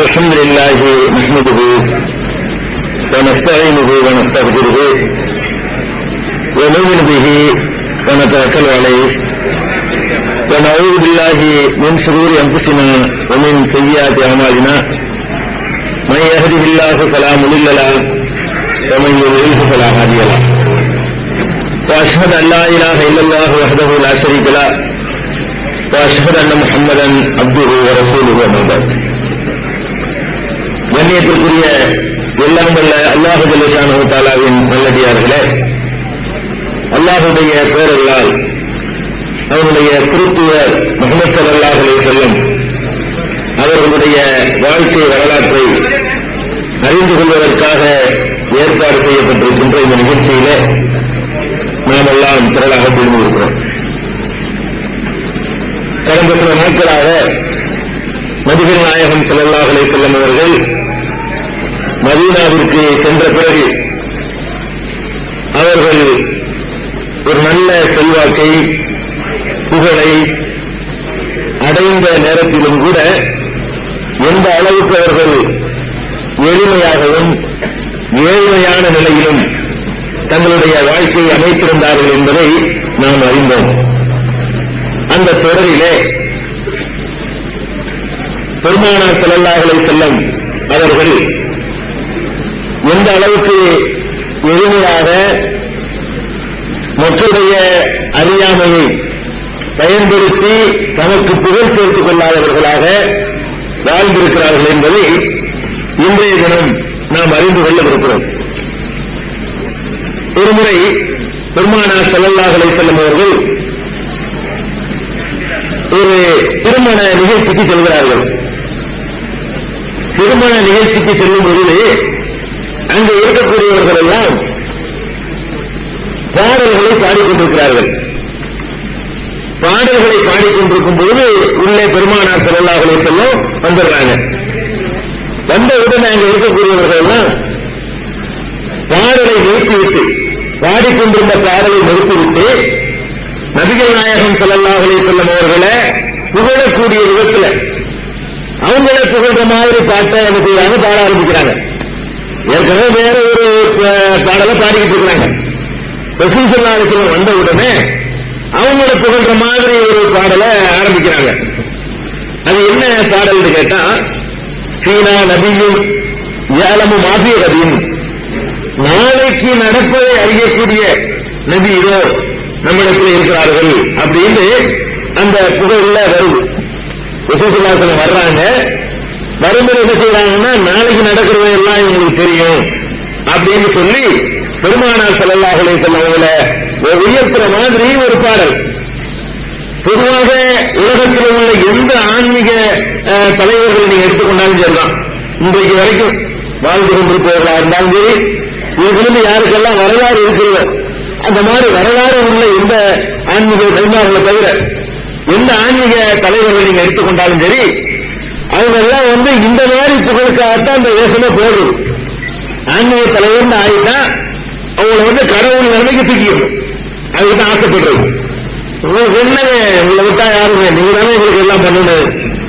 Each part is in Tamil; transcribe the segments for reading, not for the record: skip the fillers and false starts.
الحمد لله نحمده ونستعينه ونستغفره ونؤمن به ونتوكل عليه ونعوذ بالله من شرور انفسنا ومن سيئات اعمالنا من يهده الله فلا مضل له ومن يضلل فلا هادي له واشهد ان لا اله الا الله وحده لا شريك له واشهد ان محمدا عبده ورسوله اما بعد. கண்ணியத்திற்குரிய எல்லாம் வல்ல அல்லாஹு ஜல்லஷானஹு தஆலாவின் நல்லடியார்களே, அல்லாஹுடைய பேரர்களால் அவருடைய திருத்தூதர் முஹம்மது ஸல்லல்லாஹு அலைஹி வஸல்லம் அவர்களுடைய வாழ்க்கை வரலாற்றை அறிந்து கொள்வதற்காக ஏற்பாடு செய்யப்பட்டிருக்கின்ற இந்த நிகழ்ச்சியிலே நாம் எல்லாம் திரளாக தெரிந்திருக்கிறோம். கடந்த சில நாட்களாக நபிகள் நாயகம் ஸல்லல்லாஹு அலைஹி வஸல்லம் அவர்கள் மதீனாவிற்கு சென்ற பிறகு அவர்கள் ஒரு நல்ல செல்வாக்கை புகழை அடைந்த நேரத்திலும் கூட எந்த அளவுக்கு அவர்கள் எளிமையாகவும் ஏழ்மையான நிலையிலும் தங்களுடைய வாழ்க்கையை அமைத்திருந்தார்கள் என்பதை நாம் அறிந்தோம். அந்த தொடரிலே பெருமானார் ஸல்லல்லாஹு அலைஹி வஸல்லம் அவர்கள் எந்த அளவுக்கு எளிமையாக மக்களுடைய அறியாமையை பயன்படுத்தி தமக்கு புகழ் சேர்த்துக் கொள்ளாதவர்களாக வாழ்ந்திருக்கிறார்கள் என்பதை இன்றைய தினம் நாம் அறிந்து கொள்ளவிருக்கிறோம். ஒருமுறை பெருமானார் ஸல்லல்லாஹு அலைஹி வஸல்லம் அவர்கள் ஒரு திருமண நிகழ்ச்சிக்கு செல்கிறார்கள். திருமண நிகழ்ச்சிக்கு செல்லும் பொழுது அங்கு இருக்கக்கூடியவர்கள் எல்லாம் பாடல்களை பாடிக்கொண்டிருக்கிறார்கள். பாடல்களை பாடிக்கொண்டிருக்கும் பொழுது உள்ளே பெருமானார் ஸல்லல்லாஹு அலைஹி வஸல்லம் வந்துடுறாங்க. வந்த உடனே அங்கு இருக்கக்கூடியவர்கள் எல்லாம் பாடலை நிறுத்திவிட்டு, பாடிக்கொண்டிருந்த பாடலை நிறுத்திவிட்டு நபிகள் நாயகம் ஸல்லல்லாஹு அலைஹி வஸல்லம் அவர்களை புகழக்கூடிய விதத்தில் அவங்களே புகழ்ற மாதிரி பாட்டை என்ன செய்யறாங்க, பாட ஆரம்பிக்கிறாங்க. ஏற்கனவே வேற ஒரு பாடலை பாடிக்கிட்டு இருக்கிறாங்க. ரசூல் ஸல்லல்லாஹு அலைஹி வஸல்லம் வந்த உடனே அவங்கள புகழ்ற மாதிரி ஒரு பாடலை ஆரம்பிக்கிறாங்க. அது என்ன பாடல்னு கேட்டா, ஃபீனா நபியும் யஅலமு மா ஃபீ கதீன், நாளைக்கு நடப்பதை அறியக்கூடிய நபி இதோ நம்மிடத்தில் இருக்கிறார்கள் அப்படின்னு அந்த புகழ்ல வருது. ரசூல் ஸல்லல்லாஹு அலைஹி வஸல்லம் வர்றாங்க. வரும்போது என்ன செய்யறாங்கன்னா, நாளைக்கு நடக்கிறது எல்லாம் இவங்களுக்கு தெரியும் அப்படின்னு சொல்லி பெருமானார் ஸல்லல்லாஹு அலைஹி வஸல்லம் அவங்களை உயர்த்துற மாதிரி ஒரு பாடல். பொதுவாக உலகத்தில் உள்ள எந்த ஆன்மீக தலைவர்கள் நீங்க எடுத்துக்கொண்டாலும் சரிதான், இன்றைக்கு வரைக்கும் வாழ்ந்து கொண்டிருப்பவர்களா இருந்தாலும் சரி, இதுல யாருக்கெல்லாம் வரலாறு இருக்கிறதோ அந்த மாதிரி வரலாறு உள்ள எந்த ஆன்மீக தலைவர்களை தவிர எந்த ஆன்மீக தலைவர்களை நீங்க எடுத்துக்கொண்டாலும் சரி, அவங்க எல்லாம் இந்த மாதிரி புகழுக்காகத்தான் அந்த வேஷமே போடுறது. ஆன்மீக தலைவர்னு ஆயிட்டா அவங்களை கடவுள் நிலைமைக்கு தூக்கிடும், அதுக்குதான் ஆசைப்படுறது. உங்களுக்கு என்னங்க, உங்களை விட்டா யாருங்க, நீங்க தானே எங்களுக்கு எல்லாம் பண்ணணும்,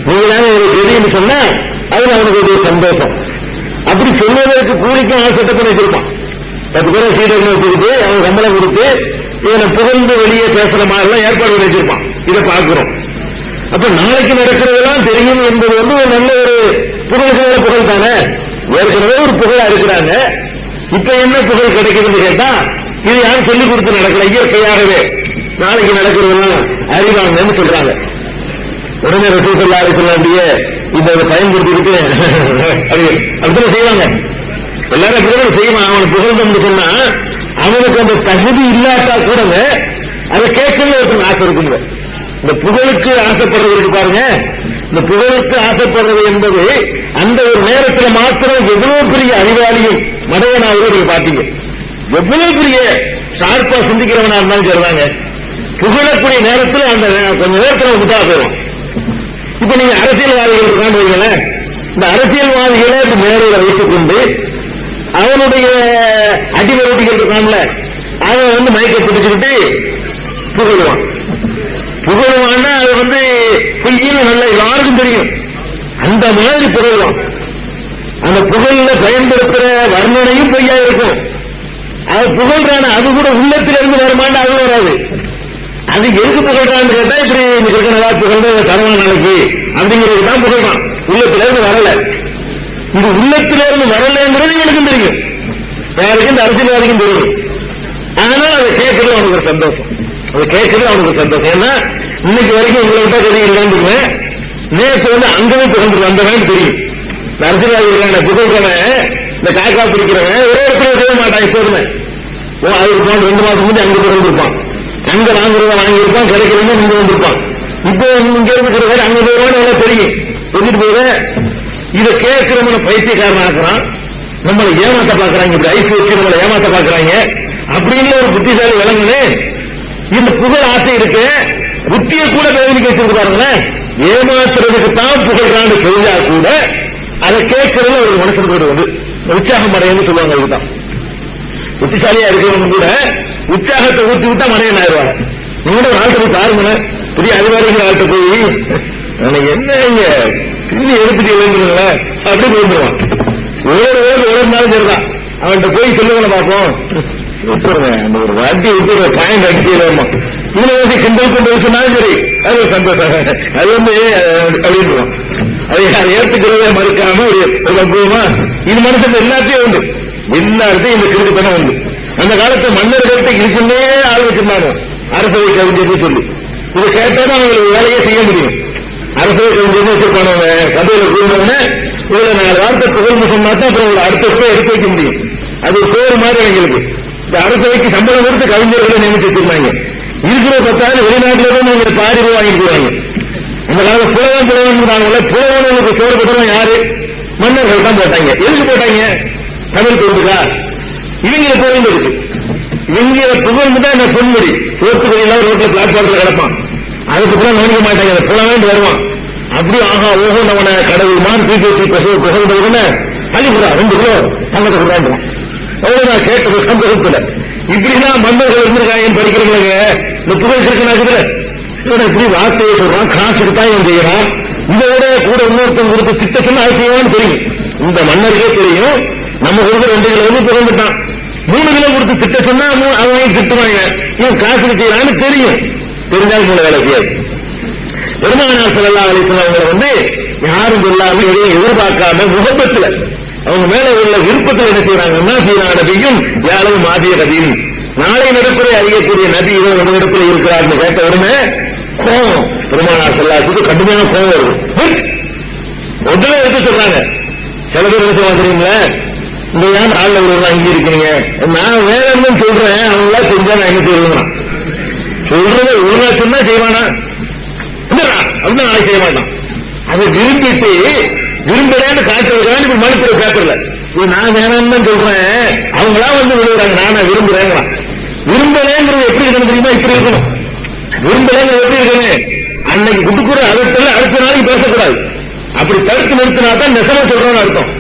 நீங்க தானே எங்களுக்கு தெரியும்னு சொன்னா அதுல அவனுக்கு ஒரு சந்தோஷம். அப்படி சொல்வதற்கு கூலிக்கும் ஆசைப்பட்டு பண்ணி வச்சிருப்பான். 10 பேரை சீடர்கள் வச்சுக்கிட்டு அவங்க சம்பளம் கொடுத்து இவனை புகழ்ந்து வெளியே பேசுற மாதிரிலாம் ஏற்பாடு பண்ணி வச்சிருப்பான். இதை பார்க்கிறோம். அப்ப நாளைக்கு நடக்கிறதெல்லாம் தெரியும் என்பது ஒரு நல்ல ஒரு புகழ்கிற புகழ் தானே. ஏற்கனவே ஒரு புகழா இருக்கிறாங்க, இப்ப என்ன புகழ் கிடைக்குதுன்னு கேட்டா, இது யாரும் சொல்லிக் கொடுத்து நடக்கல, இயற்கையாகவே நாளைக்கு நடக்கிறதெல்லாம் அறிவாங்கன்னு சொல்றாங்க. உடனே ரசூல் ஸல்லல்லாஹு அலைஹி வஸல்லம் அப்படியே இதை பயன்படுத்திக்கிட்டு அப்படிதான் செய்வாங்க. எல்லாரும் புகழ் செய்வான். அவனை புகழ்ந்து சொன்னா அவனுக்கு அந்த தகுதி இல்லாட்டா கூட அதை கேட்கவே ஒருத்தன் ஆசை இருக்குங்க. இந்த புகழுக்கு ஆசைப்படுறதுக்கு பாருங்க, இந்த புகழுக்கு ஆசைப்படுறது என்பது அந்த ஒரு நேரத்தில் மாத்திரம் எவ்வளவு பெரிய அறிவாளியும் மடையனாவது நீங்க பாத்தீங்க. எவ்வளவு பெரிய ஷார்ப்பா சிந்திக்கிறவனா இருந்தாலும் சொல்றாங்க, புகழக்கூடிய நேரத்தில் அந்த கொஞ்ச நேரத்தில் முட்டா போயிடும். இப்ப நீங்க அரசியல்வாதிகள் இருக்கான்னு, இந்த அரசியல்வாதிகளை மேடையில் வைத்துக் கொண்டு அவனுடைய அடிவரடிகள் இருக்கான்ல, அவன் மயக்க பிடிச்சுக்கிட்டு புகழுவான். புகழுவான்னா அது பொய்யின்னு நல்லா யாருக்கும் தெரியும். அந்த அந்த மாதிரி புகழ்வான். அந்த புகழ்ல பயன்படுத்துற வர்ணனையும் பொய்யா இருக்கும். அது புகழ்றான அது கூட உள்ளத்திலிருந்து வருமானு அது வராது. அது எதுக்கு புகழ்றான்னு கேட்டா இப்படி இருக்கிறதா புகழ்ந்த தரவா நாளைக்கு அப்படிங்கிறது தான் புகழ்றான். உள்ளத்திலிருந்து வரல. இது உள்ளத்திலிருந்து வரலங்கிறது இவனுக்கும் தெரியும், யாருக்கும் இந்த அரசியல்வாதிக்கும் தெரியும். ஆனால் அதை கேட்கறது அவனுக்கு ஒரு சந்தோஷம். அதை கேட்கறது அவனுக்கு ஒரு சந்தோஷம். ஏன்னா இன்னைக்கு வரைக்கும் உங்களை விட்டா தெரியும். நேற்று அங்கவே புகழ்ந்துருவான். அந்த வேலை தெரியும். அரசியல்வாதிகள் புகழ்கிறவன் இந்த காக்கா பிடிக்கிறவன் ஒரே இடத்துல செய்ய மாட்டான். எப்போதுமே அதுக்கு போன 2 மாசம் முன்னாடி அங்க புகழ்ந்துருப்பான். அங்க வாங்குறத வாங்கியிருப்பான், கிடைக்கிறவங்க இங்க வந்திருப்பான். இப்போ இங்க இருக்கிற அங்க போயிருவான்னு தெரியும். சொல்லிட்டு போக இதை கேட்கிறவன பைத்தியக்காரன் ஆக்குறான். நம்மளை ஏமாத்த பாக்குறாங்க. இப்படி ஐஸ் வச்சு நம்மளை ஏமாத்த பாக்குறாங்க அப்படின்னு ஒரு புத்திசாலி விளங்குனே. இந்த புகழ் ஆசை இருக்கு, புத்தியை கூட வேதனைக்கு வச்சிருக்கு பாருங்களேன். ஏமாத்துறதுக்கு தான் புகழ்றான்னு தெரிஞ்சா கூட அதை கேட்கறது ஒரு மனுஷனுக்கு உற்சாகம் அடையன்னு சொல்லுவாங்க. இதுதான் புத்திசாலியா இருக்கிறவங்க கூட உற்சாகத்தை ஊற்றி விட்டா மனையன் ஆயிடுவாங்க. நீங்க ஒரு ஆள்கிட்ட போய் பாருங்க, பெரிய அதிகாரிகள் ஆள்கிட்ட போய் என்ன இங்க பின்னி எடுத்துட்டு எழுந்துருங்கள அப்படி போயிருவான். ஓடுனாலும் சரிதான். அவன்கிட்ட போய் சொல்லுங்கள பார்ப்போம், அந்த ஒரு வாட்டி விட்டு ஒரு பாயிண்ட் அடிக்கலாமா இவனை கிண்டல் கொண்டு வச்சுனாலும் சரி அது ஒரு சந்தோஷம். அது அப்படின்றான். அதை ஏற்றுக்கிறதே மறுக்காம ஒரு பக்குவமா இது மனுஷன் எல்லாத்தையும் உண்டு. எல்லாத்தையும் இந்த கிருக்குத்தனம் உண்டு. அந்த காலத்து மன்னர்களுக்கு இருக்குன்னே ஆள் வச்சிருந்தாங்க. அரசவை கவிஞர்னு சொல்லி இதை கேட்டாதான் அவங்களுக்கு வேலையே செய்ய முடியும். அரசவை கவிஞர்னு வச்சிருப்பானவங்க கதையில கூறினவங்க இவங்களை 4 வார்த்தை புகழ்ந்து சொன்னாதான் அப்புறம் அடுத்த எடுத்து வைக்க முடியும். அது ஒரு பேர் மாதிரி எங்களுக்கு. இந்த அரசவைக்கு சம்பளம் கொடுத்து கவிஞர்களை நியமிச்சு வச்சிருந்தாங்க. இருக்கிற 10,000 வெளிநாட்டில தான் நீங்க பாரி ரூபாய் வாங்கிட்டு போவாங்க. அந்த காலத்தில் புலவனுக்கு சோறு போட்டவன் யாரு? மன்னர்கள் தான் போட்டாங்க. எதுக்கு போட்டாங்க? தமிழ் கொடுக்கா இவங்களை புகழ்ந்து இருக்கு. இவங்களை புகழ்ந்து தான் என்ன பொன்முடி தோத்துக்கொல்லாம் ரோட்ல பிளாட்பார்ம்ல கிடப்பான். அதுக்கு கூட கவனிக்க மாட்டாங்க. அதை புலவேண்டு வருவான். அப்படி ஆகா ஓஹோ நம்மன கடவுள் மான் பிஜேபி புகழ்ந்தவுடனே அழிவுறா 2 கிலோ தங்கத்தை கொடுறான். அவ்வளவு நான் கேட்ட சந்தோஷத்துல இப்படிதான் மன்னர்கள் இருந்திருக்காங்க. படிக்கிறவங்க இந்த புகழ் இருக்குனாக்குதுல இப்படி வார்த்தையை சொல்றான், காசு எடுத்தா இவன் செய்யறான். இதை விட கூட இன்னொருத்தன் கொடுத்து திட்டத்துன்னு அது செய்வான்னு தெரியும். இந்த மன்னருக்கே தெரியும். நம்ம கொடுத்து 2 கிலோ புகழ்ந்துட்டான். 3 கிலோ கொடுத்து திட்ட சொன்னா அவங்க திட்டுவாங்க. இவன் காசு செய்யறான்னு தெரியும். தெரிஞ்சாலும் 3 வேலை செய்யாது. பெருமானார் ஸல்லல்லாஹு அலைஹி வஸல்லம் அவங்களை யாரும் சொல்லாம எதையும் எதிர்பார்க்காம முகப்பத்துல அவங்க மேல உள்ள விருப்பத்தில் என்ன செய்யறாங்கன்னா நபியும் யாரும் மாதிய நபியும் நாளை நடப்புரை அறியக்கூடிய நபி இதோ ஒரு இடத்துல இருக்கிறார்னு கேட்ட உடனே கோபம் பெருமானார் ஸல்லல்லாஹு கடுமையான கோபம் வருது. உடனே எடுத்து சொல்றாங்க. சில பேர் என்ன சொல்லுவாங்க தெரியுங்களா, இந்த ஏன் ஆள்ல ஒரு அங்கே இருக்கிறீங்க, நான் வேற என்ன சொல்றேன், அவங்களா செஞ்சா நான் என்ன செய்வேன் சொல்றது ஒரு நாள் சொன்னா செய்வானா அப்படின்னு நாளைக்கு செய்ய மாட்டான். அதை விரும்பிட்டு விரும்பலைன்னு காட்டுறதுக்கான இப்ப மனுப்புற பேப்பர்ல நான் வேணாம்னு தான் சொல்றேன், அவங்களா விழுவுறாங்க. நானா விரும்புறேன். விரும்பலேங்கிறது எப்படி இருக்கணும் தெரியுமா? இப்படி இருக்கணும். விரும்பலேங்கிறது எப்படி இருக்கணும்? அன்னைக்கு குடுக்குற அதற்கெல்லாம் அடுத்த நாளைக்கு பேசக்கூடாது. அப்படி தடுத்து நிறுத்தினா தான் நெசமா சொல்றோம்னு அர்த்தம்.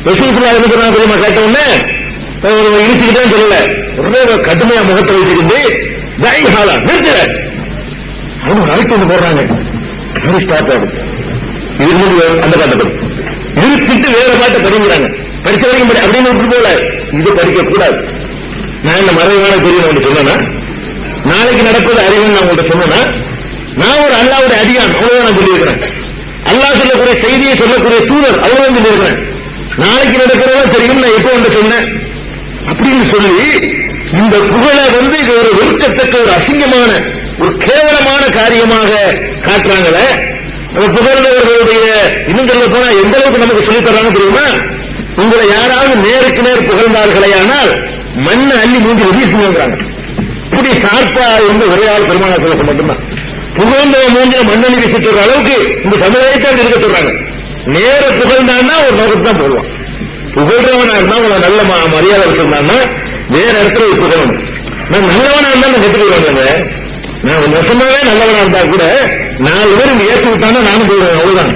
ரசூலுல்லாஹி என்ன சொன்னாங்க தெரியுமா? கேட்ட உடனே இழுச்சுக்கிட்டே சொல்லல, உடனே கடுமையா முகத்தை வச்சுக்கிட்டு ஜாயிஹாலா நிறுத்துற அவங்க அழைத்து போடுறாங்க. அந்த பாட்டை நிறுத்திட்டு வேற பாட்டை படிக்கிறாங்க. படிச்ச வரைக்கும் அப்படின்னு விட்டு போல இது படிக்க கூடாது. நான் இந்த மறைவான தெரியும் சொன்னா நாளைக்கு நடப்பது அறிவுன்னு நான் உங்கள்கிட்ட சொன்னா நான் ஒரு அல்லாவுடைய அதிகாரம் அவ்வளவு நான் சொல்லியிருக்கிறேன். அல்லாஹ் சொல்லக்கூடிய செய்தியை சொல்லக்கூடிய தூதர் அவ்வளவு சொல்லியிருக்கிறேன். நாளைக்கு நடக்கிறதா தெரியும் நான் எப்போ வந்து சொன்னேன் அப்படின்னு சொல்லி இந்த புகழை இது ஒரு வெறுக்கத்தக்க ஒரு அசிங்கமான ஒரு கேவலமான காரியமாக காட்டுறாங்களே. புகழ்ந்தவர்களுடைய இன்னும் சொல்ல போனா எந்த அளவுக்கு நமக்கு சொல்லித் தர்றாங்க தெரியுமா? உங்களை யாராவது நேருக்கு நேர் புகழ்ந்தார்களே ஆனால் மண்ணை அள்ளி மூஞ்சி வீசுங்கிறாங்க. இப்படி சார்பா இருந்த ஒரே ஆள் பெருமானார் ஸல்லல்லாஹு மட்டும்தான். புகழ்ந்த மூஞ்சில மண்ணள்ளி வீசிட்டு வர அளவுக்கு இந்த சமுதாயத்தை இருக்க சொல்றாங்க. நேர புகழ்ந்தான்னா ஒரு நோக்கத்து தான் போடுவான். புகழ்றவனா இருந்தா உங்களை நல்ல மரியாதை வச்சிருந்தான்னா வேற இடத்துல புகழணும். நான் நல்லவனா இருந்தா நான் கெட்டு போயிடுவாங்க. நான் மொத்தமாவே நல்லவனா இருந்தா கூட 4 பேர் ஏற்றி விட்டானா நானும் போயிடுவேன். அவ்வளவுதான்.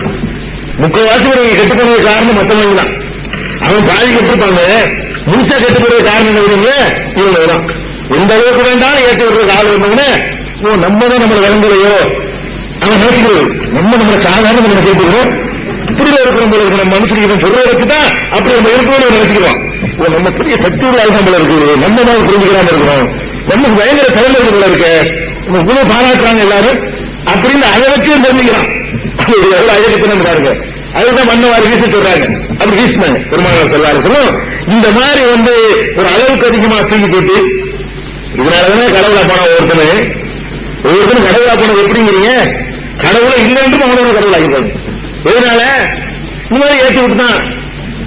3/4 நீங்க கெட்டு போனது காரணம் மொத்தமாக தான். அவன் பாதி கெட்டுப்பாங்க. முழுசா கெட்டு போறது காரணம் என்ன? இவங்கதான் எந்த அளவுக்கு வேண்டாலும் ஏற்றி விடுறது ஆள் வந்தவனே நம்ம தான் நம்மளை விளங்கலையோ அவன் நினைக்கிறது. நம்மளை சாதாரண நம்ம கேட்டுக்கிறோம். இப்படி இருக்கிறோம் போல இருக்கு நம்ம மனுஷன் சொல்றதுக்கு தான் அப்படி நம்ம இருக்கணும்னு நினைச்சுக்கிறோம். நம்ம பெரிய சக்தி உள்ள ஆயுதம் போல இருக்கு, நம்ம தான் புரிஞ்சுக்கிறாம இருக்கிறோம், நமக்கு பயங்கர திறமை இருக்கு போல இருக்கு, நம்ம குழு பாராட்டுறாங்க எல்லாரும் அப்படின்னு அதை வச்சு தெரிஞ்சுக்கிறான். எவ்வளவு அழகத்தினம் பாருங்க. அதுதான் மண்ணவாரி வீச சொல்றாங்க, அப்படி வீசினாங்க பெருமாள் சொல்லாரு. இந்த மாதிரி ஒரு அளவுக்கு அதிகமா தூக்கி போட்டு இதனாலதானே கடவுளா போன ஒவ்வொருத்தனும் கடவுளா போனது எப்படிங்கிறீங்க? கடவுளை இல்லைன்றும் அவனோட கடவுள் ஆகிருப்பாங்க. எதனால இந்த மாதிரி ஏற்றி விட்டுதான்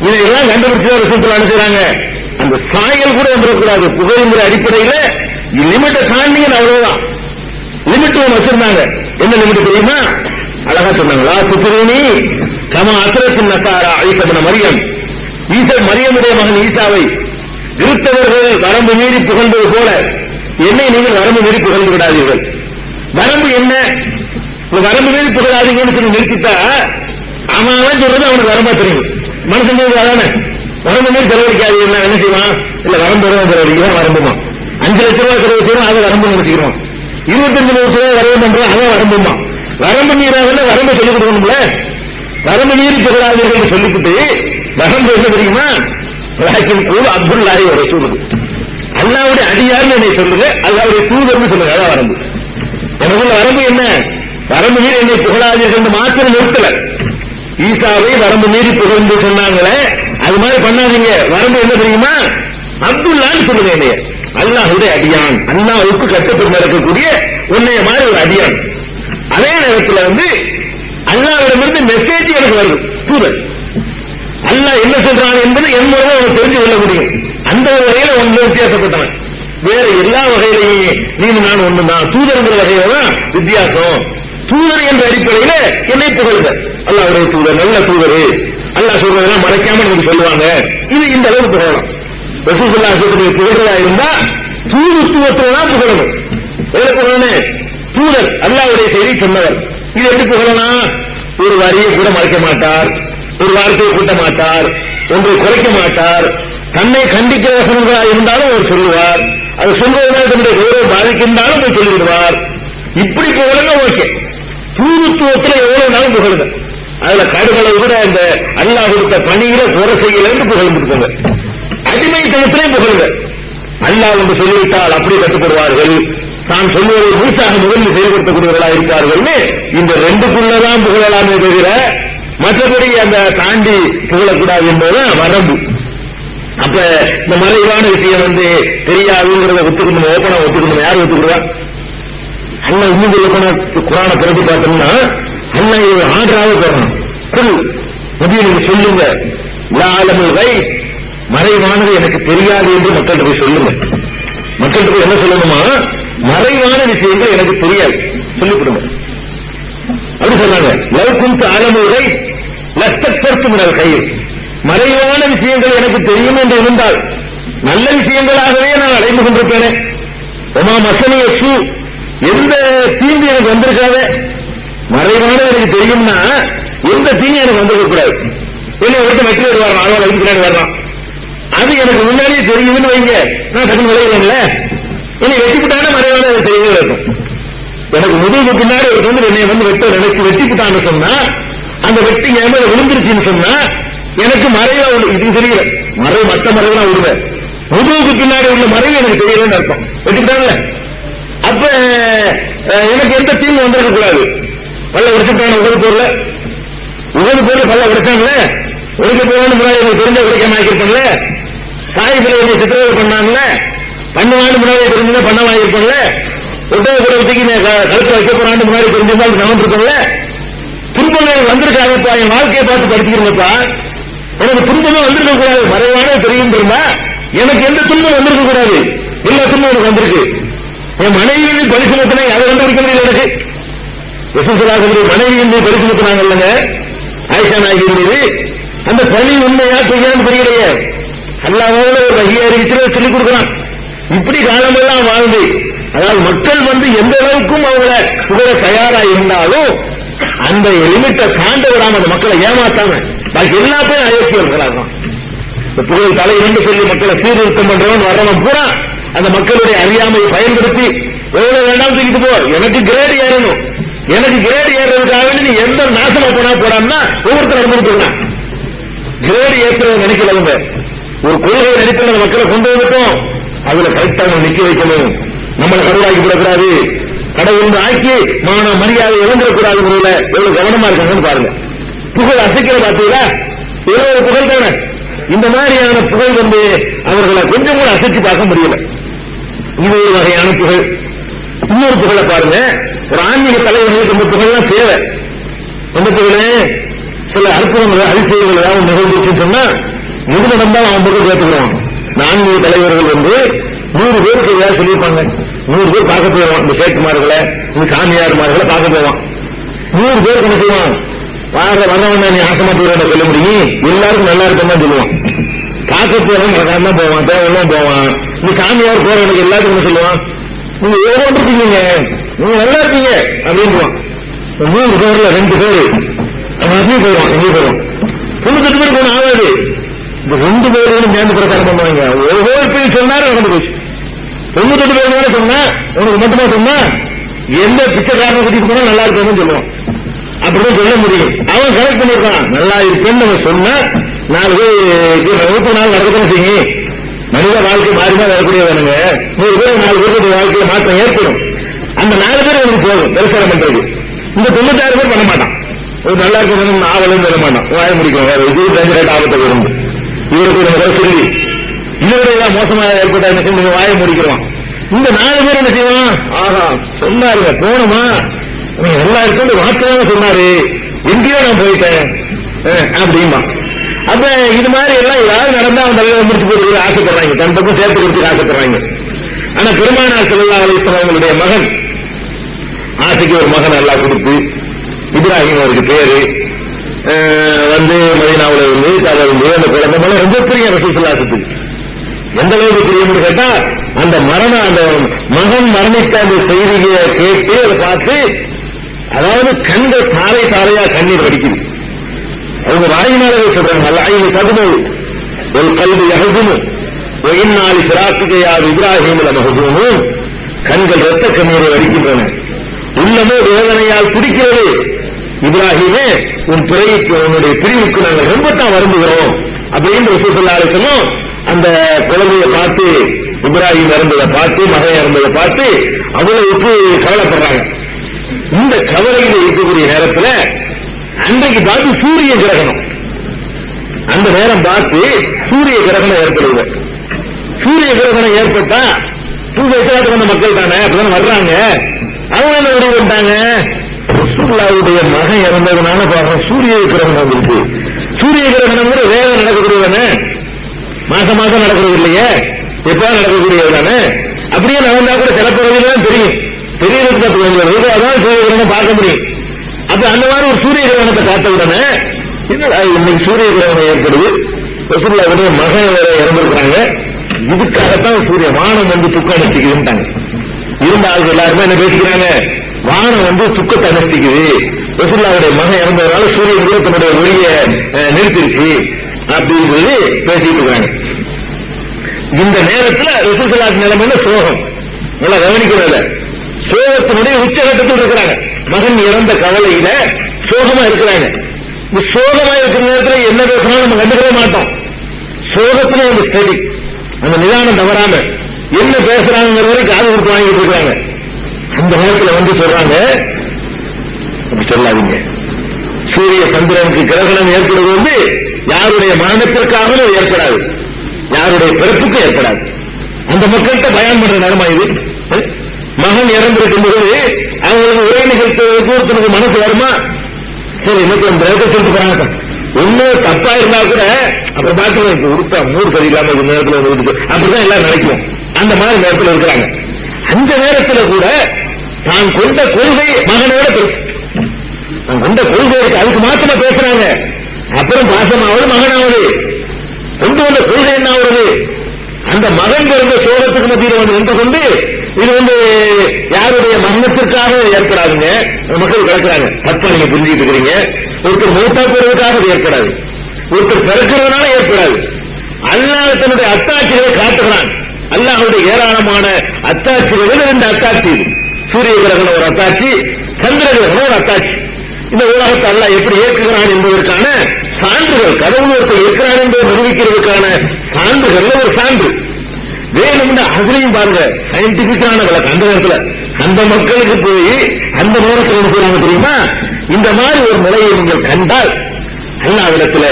இதையெல்லாம் கண்டுபிடிச்சு விஷயத்தில் அனுப்பிச்சாங்க. அந்த சாயல் கூட வந்துடக்கூடாது புகழ்ங்கிற அடிப்படையில லிமிட்டை தாண்டிங்கன்னு அவ்வளவுதான். லிமிட் ஒன்று வச்சிருந்தாங்க. என்ன லிமிட் தெரியுமா? அழகா சொன்னாங்களா, சுத்திரூனி கம அசரத்தின் நசாரா ஐசபன மரியம், மரியமுடைய மகன் ஈசாவை கிறிஸ்தவர்கள் வரம்பு மீறி புகழ்ந்தது போல என்னை நீங்கள் வரம்பு மீறி புகழ்ந்து விடாதீர்கள். வரம்பு என்ன? வரம்பு மீறி புகழாதீங்கன்னு சொல்லி நிறுத்திட்டா அவன் சொல்றது அவனுக்கு வரம்பா தெரியும். மனசு அதானே வரம்பு மீறி செலவழிக்காதீங்க. என்ன செய்வான்? இல்ல வரம்பு செலவழிக்கிறான், வரம்புமா 5 லட்சம் ரூபாய் செலவழிக்கிறோம், அதை வரம்பு நினைச்சுக்கிறோம். 25 லட்சம் ரூபாய் வரவு பண்றோம், அதை வரம்புமா. வரம்பு மீறாத வரம்பை சொல்லிக் கொடுக்கணும்ல. வரம்பு மீறி புகழாதீர்கள் சொல்லிவிட்டு வரம்பு என்ன தெரியுமா? அப்துல்லாஹி வ ரசூலுஹு, அல்லாஹ்வுடைய அடியார்னு என்னை சொல்லுங்க, அல்லாஹ்வுடைய தூதர்னு சொல்லுங்க. அதான் வரம்பு. எனக்குள்ள வரம்பு என்ன? வரம்பு மீறி என்னை புகழாதீர்கள் மாத்திரம் நிறுத்தல. ஈசாவை வரம்பு மீறி புகழ்ந்து சொன்னாங்களே, அது மாதிரி பண்ணாதீங்க. வரம்பு என்ன தெரியுமா? அப்துல்லான்னு சொல்லுங்க. என்னைய அல்லாஹ்வுடைய அடியான், அல்லாஹ்வுக்கு கட்டுப்பட்டு நடக்கக்கூடிய உன்னைய மாதிரி ஒரு அடியான். அதே நேரத்தில் அல்லாஹ்விடமிருந்து மெசேஜ் எனக்கு வருது, தூதர். அல்லாஹ் என்ன சொல்றாங்க என்பது என் மூலமா அவன் தெரிஞ்சு கொள்ள முடியும். அந்த ஒரு வகையில ஒன்று வித்தியாசப்பட்டவன். வேற எல்லா வகையிலையும் நீங்க நான் ஒண்ணுதான். தூதர்ங்கிற வகையில தான் வித்தியாசம். தூதர் என்ற அடிப்படையில என்னை புகழ்க, அல்லாஹ்வுடைய தூதர், நல்ல தூதர், அல்லாஹ் சொல்றதெல்லாம் மறைக்காம நமக்கு சொல்லுவாங்க. இது இந்த அளவுக்கு புகழலாம். ரசூலுல்லாஹி ஸல்லல்லாஹு புகழ்றதா இருந்தா தூதுத்துவத்தில் தான் புகழணும். எதுல புகழணும்? தூதர், அல்லாஹ்வுடைய செய்தி சொன்னவர். இது எப்படி புகழலாம்? ஒரு வரியை கூட மறைக்க மாட்டார், ஒரு வார்த்தையை கூட்ட மாட்டார், ஒன்றை குறைக்க மாட்டார். தன்னை கண்டிக்கிற வசனங்களாக இருந்தாலும் அவர் சொல்லுவார். அது சொல்வதனால் தன்னுடைய கௌரவம் பாதிக்கின்றாலும் அவர் சொல்லிவிடுவார். இப்படி புகழுங்க ஓகே. தூதுத்துவத்தில் எவ்வளவு நாளும் புகழுங்க. அதுல கடுகளை விட இந்த அல்லாஹ் கொடுத்த பணியில குறை செய்யல என்று புகழ்ந்து போங்க. அடிமைத்தனத்திலே புகழுங்க. அல்லாஹ் என்று சொல்லிவிட்டால் அப்படி கட்டுப்படுவார்கள். தான் சொல்வதை முழுசாக முதலில் செயல்படுத்தக்கூடியவர்களாக இருப்பார்கள். இந்த ரெண்டுக்குள்ளதான் புகழலாமே தவிர மற்றபடி அந்த தாண்டி புகழக்கூடாது என்பதுதான் வரம்பு. அப்ப இந்த மறைவான விஷயம் தெரியாதுங்கிறத ஒத்துக்கணும், ஓப்பனா ஒத்துக்கணும். யார் ஒத்துக்கிறா? அண்ணா இன்னும் சொல்ல போன குரான பிறகு பார்த்தோம்னா அண்ணா இது ஆர்டராக போறோம். நீங்க சொல்லுங்க, மறைவானது எனக்கு தெரியாது என்று மக்கள்கிட்ட போய் சொல்லுங்க. மக்கள்கிட்ட போய் என்ன சொல்லணுமா? மறைவான விஷயங்கள் எனக்கு தெரியாது சொல்லிவிடுங்க அப்படி சொன்னாங்க. லவ்குந்த் ஆலமுறை லஸ்தக்தர்த்து மினல் கைர், மறைவான விஷயங்கள் எனக்கு தெரியும் என்று இருந்தால் நல்ல விஷயங்களாகவே நான் அடைந்து கொண்டிருப்பேனே. ஒமா மசனிய சூ, எந்த தீங்கு எனக்கு வந்திருக்காத. மறைவானது எனக்கு தெரியும்னா எந்த தீங்கு எனக்கு வந்திருக்க கூடாது. என்ன ஒருத்தர் வெற்றி வருவாங்க, அதனால பின்னாடி வரலாம். அது எனக்கு முன்னாடியே தெரியுதுன்னு வைங்க, நான் டக்குனு விளையில என்னை வெட்டிவிட்டான மறைவான அது தெரியவே இருக்கும். எனக்கு முதுகு பின்னாடி ஒரு என்னை வெட்ட நினைச்சு வெட்டிவிட்டான்னு சொன்னா, அந்த வெட்டி என் மேல விழுந்துருச்சுன்னு சொன்னா எனக்கு மறைவா இது தெரியல. மறைவு மற்ற மறைவுலாம் விடுவேன், முதுகுக்கு பின்னாடி உள்ள மறைவு எனக்கு தெரியலன்னு அர்த்தம். வெட்டிவிட்டாங்கல்ல, அப்ப எனக்கு எந்த தீங்கு வந்திருக்க கூடாது. பல்ல உடைச்சிட்டான உதவி பொருள் பல்ல உடைச்சாங்களே, உடைக்க போறான்னு முன்னாடி எனக்கு தெரிஞ்ச உடைக்க ஆக்கியிருப்பேன்ல. சாயத்துல என்னை சித்திரவதை பண்ணாங்கல்ல, பண்ணுவான்னு முன்னாடி தெரிஞ்சா பண்ண வாங்கியிருப்பேன்ல. ஒட்டக குடத்துக்கு கழுத்து வைக்க போறான்னு முன்னாடி தெரிஞ்சிருந்தாலும் கவனிருப்பேன்ல. துன்பங்கள் வந்திருக்காங்கப்பா, என் வாழ்க்கையை பார்த்து படிச்சுக்கிறீங்கப்பா. எனக்கு துன்பமே வந்திருக்க கூடாது. மறைவான தெரியும் இருந்தா எனக்கு எந்த துன்பம் வந்திருக்க கூடாது. எல்லா துன்பம் எனக்கு வந்திருக்கு. என் மனைவியின் பரிசுமத்தினை அதை கண்டுபிடிக்க முடியல. எனக்கு ரசூலுல்லாஹி மனைவியின் பரிசுமத்தினாங்க இல்லைங்க, ஆயிஷா நாயகி மீது அந்த பணி உண்மையா பொய்யான்னு தெரியலையே. அல்லாஹ்வோட ஒரு வகையை அறிவிச்சு சொல்லிக் கொடுக்கிறான். இப்படி காலமெல்லாம் வாழ்ந்து, அதாவது மக்கள் எந்த அளவுக்கும் அவங்கள புகழ தயாரா இருந்தாலும் அந்த லிமிட்டை தாண்ட விடாம அந்த மக்களை ஏமாத்தாம பாக்கி எல்லா பேரும் அயோக்கியர்களாக இந்த புகழ் தலையிலிருந்து சொல்லி மக்களை சீர்திருத்தம் பண்றவன் வர்றவன் பூரா அந்த மக்களுடைய அறியாமையை பயன்படுத்தி எவ்வளவு வேண்டாம் தூக்கிட்டு போ, எனக்கு கிரேட் ஏறணும், எனக்கு கிரேடு ஏறதுக்காக நீ எந்த நாசமா போனா போடான்னா ஒவ்வொருத்தர் அனுமதிக்கலாம். கிரேடு ஏற்றது நினைக்கலவங்க ஒரு கொள்கை நினைக்கிற மக்களை கொண்டு வந்துட்டோம், அதுல கரெக்டா நிக்க வைக்கணும். நம்மளை கடவுளாக்கி விடக்கூடாது, கடவுள் ஆக்கி மான மரியாதை இழந்துடக்கூடாது. முறையில எவ்வளவு கவனமா இருக்காங்கன்னு பாருங்க. புகழ் அசைக்கிற பார்த்தீங்களா, ஏதோ ஒரு புகழ் தானே. இந்த மாதிரியான புகழ் வந்து அவர்களை கொஞ்சம் கூட அசைச்சு பார்க்க முடியல. இது ஒரு வகையான புகழ். இன்னொரு புகழை பாருங்க, ஒரு ஆன்மீக தலைவர்களுக்கு இந்த புகழ் தேவை. அந்த புகழே சில அற்புதங்கள் அதிசயங்கள் ஏதாவது நிகழ்ந்துச்சுன்னு சொன்னா எது நடந்தாலும் அவன் புகழ் கேட்டுக்கிறான். ஆன்மீக தலைவர்கள் வந்து 100 பேருக்கு ஏதாவது சொல்லியிருப்பாங்க, 100 பேர் பார்க்க போவான். இந்த சேக்குமார்களை, இந்த சாமியார்மார்களை பார்க்க போவான். 100 பேருக்கு என்ன செய்வான், வர்றவன நீ ஆசமாட்டு சொல்ல முடியும், எல்லாருக்கும் நல்லா இருக்கும் தான் சொல்லுவான். பார்க்க போறவன் தான் போவான், தேவையெல்லாம் போவான். இந்த சாமியார் போறவனுக்கு எல்லாத்துக்கும் என்ன சொல்லுவான், நீங்க எவ்வளவு இருக்கீங்க, நீங்க நல்லா இருப்பீங்க அப்படின்னு. 3 பேர்ல 2 பேரு அவன் அப்படியே போயிடுவான், எங்கே போயிடுவான். 98 பேருக்கு ஒண்ணு ஆகாது. இந்த 2 பேரும் சேர்ந்து பிரச்சாரம் பண்ணுவாங்க. ஒவ்வொரு பேர் சொன்னாரு நடந்து போச்சு. 98 பேர் மேல சொன்னா உனக்கு மட்டுமா சொன்னா எந்த பிச்சைக்காரனை கூட்டிட்டு போனா நல்லா இருக்குன்னு சொல்லுவான். அப்படிதான் சொல்ல முடியும். அவன் கரெக்ட் பண்ணிருக்கான், நல்லா இருப்பேன்னு அவன் சொன்னா 4 பேர் 100 நாள் நடக்கத்தான் செய்யும். மனித வாழ்க்கை மாறிதான் வரக்கூடியவனுங்க. 100 பேர் 4 பேருக்கு வாழ்க்கையில மாற்றம் ஏற்படும். அந்த 4 பேர் அவனுக்கு போதும் பிரச்சாரம் பண்றது. இந்த 96 பேர் பண்ண மாட்டான். ஒரு நல்லா இருக்கணும் ஆவலும் சொல்ல மாட்டான், வாய முடிக்கும். வேற இது 5 ஆபத்தை வரும். இவருக்கு சொல்லி இவருடைய மோசமாக ஏற்பட்ட என்ன செஞ்சு வாய முடிக்கிறான். இந்த 4 பேர் என்ன செய்வான், ஆஹா சொன்னாருங்க போனோமா, நல்லா இருக்கு வார்த்தையாக சொன்னாரு, எங்கேயோ நான் போயிட்டேன் அப்படிமா. அப்ப இது மாதிரி எல்லாம் ஏதாவது நடந்தா அவன் தலைவர் முடிச்சு போட்டு ஆசைப்படுறாங்க, தன் பக்கம் சேர்த்து கொடுத்து ஆசைப்படுறாங்க. ஆனா பெருமானார் ஸல்லல்லாஹு அலைஹி வஸல்லம் அவங்களுடைய மகன் ஆசைக்கு ஒரு மகன் நல்லா கொடுத்து, இப்ராஹிம் அவருக்கு பேரு வந்து மதீனாவுல இருந்து தவறு அந்த குழந்தை மேல ரொம்ப பெரிய ரசூலுல்லாஹ்வுக்கு எந்த அளவுக்கு தெரியும்னு கேட்டா, அந்த அந்த மகன் மரணித்த அந்த செய்தியை கேட்டு அதை பார்த்து, அதாவது கண்கள் தாரை தாரையா கண்ணீர் வடிக்குது. அவங்க வாயினாலே சொல்றாங்க, அல்லாஹ்வு தகுது ஒரு கல்வி யஹ்துமு ஒயின்னாலி சிராத்திகையார் இப்ராஹிம் லமஹ்துமு. கண்கள் ரத்த கண்ணீரை வடிக்கின்றன, உள்ளமோ வேதனையால் துடிக்கிறது. இப்ராஹிமே உன் பிறகு உன்னுடைய பிரிவுக்கு நாங்கள் ரொம்ப தான் வருந்துகிறோம் அப்படின்னு ரசூல் ஸல்லல்லாஹு அலைஹி வஸல்லம் அந்த குழந்தையை பார்த்து, இப்ராஹிம் இறந்ததை பார்த்து, மகன் இறந்ததை பார்த்து அவ்வளவுக்கு கவலைப்படுறாங்க. இந்த கவலையில் இருக்கக்கூடிய நேரத்தில் அன்றைக்கு பார்த்து சூரிய கிரகணம், அந்த நேரம் பார்த்து சூரிய கிரகணம் ஏற்படுது. சூரிய கிரகணம் ஏற்பட்டா பூஜைக்காக வந்த மக்கள் தானே அப்படிதான் வர்றாங்க. அவங்க என்ன முடிவு பண்ணிட்டாங்க, ரசூலுல்லாஹ்வுடைய மகன் இறந்ததுனால பாருங்க சூரிய கிரகணம் வந்துருக்கு. சூரிய கிரகணம் கூட வேகம் நடக்கக்கூடியதானே, மாசம் மாசம் நடக்கிறது இல்லையே, எப்ப நடக்கக்கூடியது தானே. அப்படியே நடந்தா கூட சில பகுதியில் தான் தெரியும், தெரியறதுக்கு அதான் சூரிய கிரகணம் பார்க்க முடியும். அப்ப அந்த மாதிரி ஒரு சூரிய கிரகணத்தை காட்ட உடனே இன்னைக்கு சூரிய கிரகணம் ஏற்படுது, ரசூலுல்லாஹ்வுடைய மகன் வேற இறந்திருக்கிறாங்க, இதுக்காகத்தான் சூரிய வானம் வந்து துக்கம் அனுப்பிக்குதுட்டாங்க. இருந்த ஆளுங்க எல்லாருமே என்ன பேசிக்கிறாங்க, வானம் வந்து துக்கத்தை அனுப்பிக்குது, ரசூலுல்லாஹ்வுடைய மகன் இறந்ததுனால சூரியன் கூட தன்னுடைய ஒளியை நிறுத்திருச்சு அப்படின்னு சொல்லி பேசிட்டு இருக்காங்க. இந்த நேரத்தில் ரசூல் ஸல்லல்லாஹு நிலைமையில சோகம் நல்லா கவனிக்கிறத, சோகத்தினுடைய உச்சகட்டத்தில் இருக்கிறாங்க. மகன் இறந்த கவலையில சோகமா இருக்கிறாங்க. இந்த சோகமா இருக்கிற நேரத்தில் என்ன பேசினாலும் நம்ம கண்டுக்கவே மாட்டோம். சோகத்துல அந்த ஸ்டடி, அந்த நிதானம் தவறாம என்ன பேசுறாங்க காது கொடுத்து வாங்கிட்டு இருக்கிறாங்க. அந்த நேரத்தில் வந்து சொல்றாங்க, அப்படி சொல்லாதீங்க, சூரிய சந்திரனுக்கு கிரகணம் ஏற்படுவது வந்து யாருடைய மரணத்திற்காகவும் ஏற்படாது, யாருடைய பிறப்புக்கும் ஏற்படாது. அந்த மக்கள்கிட்ட பயம் பண்ற நிலைமை இது. மகன் இறந்திருக்கும் போது அவங்களுக்கு ஒரே நிகழ்ச்சி மனசு வருமா, சரி இன்னும் சொல்லிட்டு போறாங்க. ஒன்னும் தப்பா இருந்தா கூட அப்புறம் பார்த்து உடுத்தா மூடு சரியில்லாம இந்த நேரத்தில் அப்படிதான் எல்லாம் நினைக்கும். அந்த மாதிரி நேரத்தில் இருக்கிறாங்க. அந்த நேரத்தில் கூட நான் கொண்ட கொள்கை மகனோட பெருசு, நான் கொண்ட கொள்கை இருக்கு அதுக்கு மாத்திரம் பேசுறாங்க. அப்புறம் பாசமாவது மகனாவது கொண்டு வந்த கொள்கை என்ன ஆகுது, அந்த மகன் பிறந்த சோகத்துக்கு மத்தியில் வந்து நின்று கொண்டு இது வந்து யாருடைய மரணத்திற்காக ஏற்படாதுங்க. மக்கள் கிடக்கிறாங்க, தப்ப நீங்க புரிஞ்சுட்டு இருக்கிறீங்க. ஒருத்தர் மூத்தா போறதுக்காக ஏற்படாது, ஒருத்தர் பிறக்கிறதுனால ஏற்படாது. அல்லாஹ் தன்னுடைய அத்தாட்சிகளை காட்டுகிறான். அல்லாஹ்வுடைய ஏராளமான அத்தாட்சிகளில் இந்த அத்தாட்சி, சூரிய கிரகணம் ஒரு அத்தாட்சி, சந்திர கிரகணம் ஒரு அத்தாட்சி. இந்த உலகத்தை அல்லாஹ் எப்படி ஏற்றுகிறான் என்பதற்கான சான்றுகள், கடவுள் ஒருத்தர் இருக்கிறான் என்பதை நிரூபிக்கிறதுக்கான சான்றுகள் ஒரு சான்று வேணும்னு அதுலையும் பாருங்க சயின்டிபிக்கான விளக்கம். அந்த நேரத்தில் அந்த மக்களுக்கு போய் அந்த நேரத்தில் என்ன சொல்றாங்க தெரியுமா, இந்த மாதிரி ஒரு நிலையை நீங்கள் கண்டால் அல்லாஹ்விடத்தில்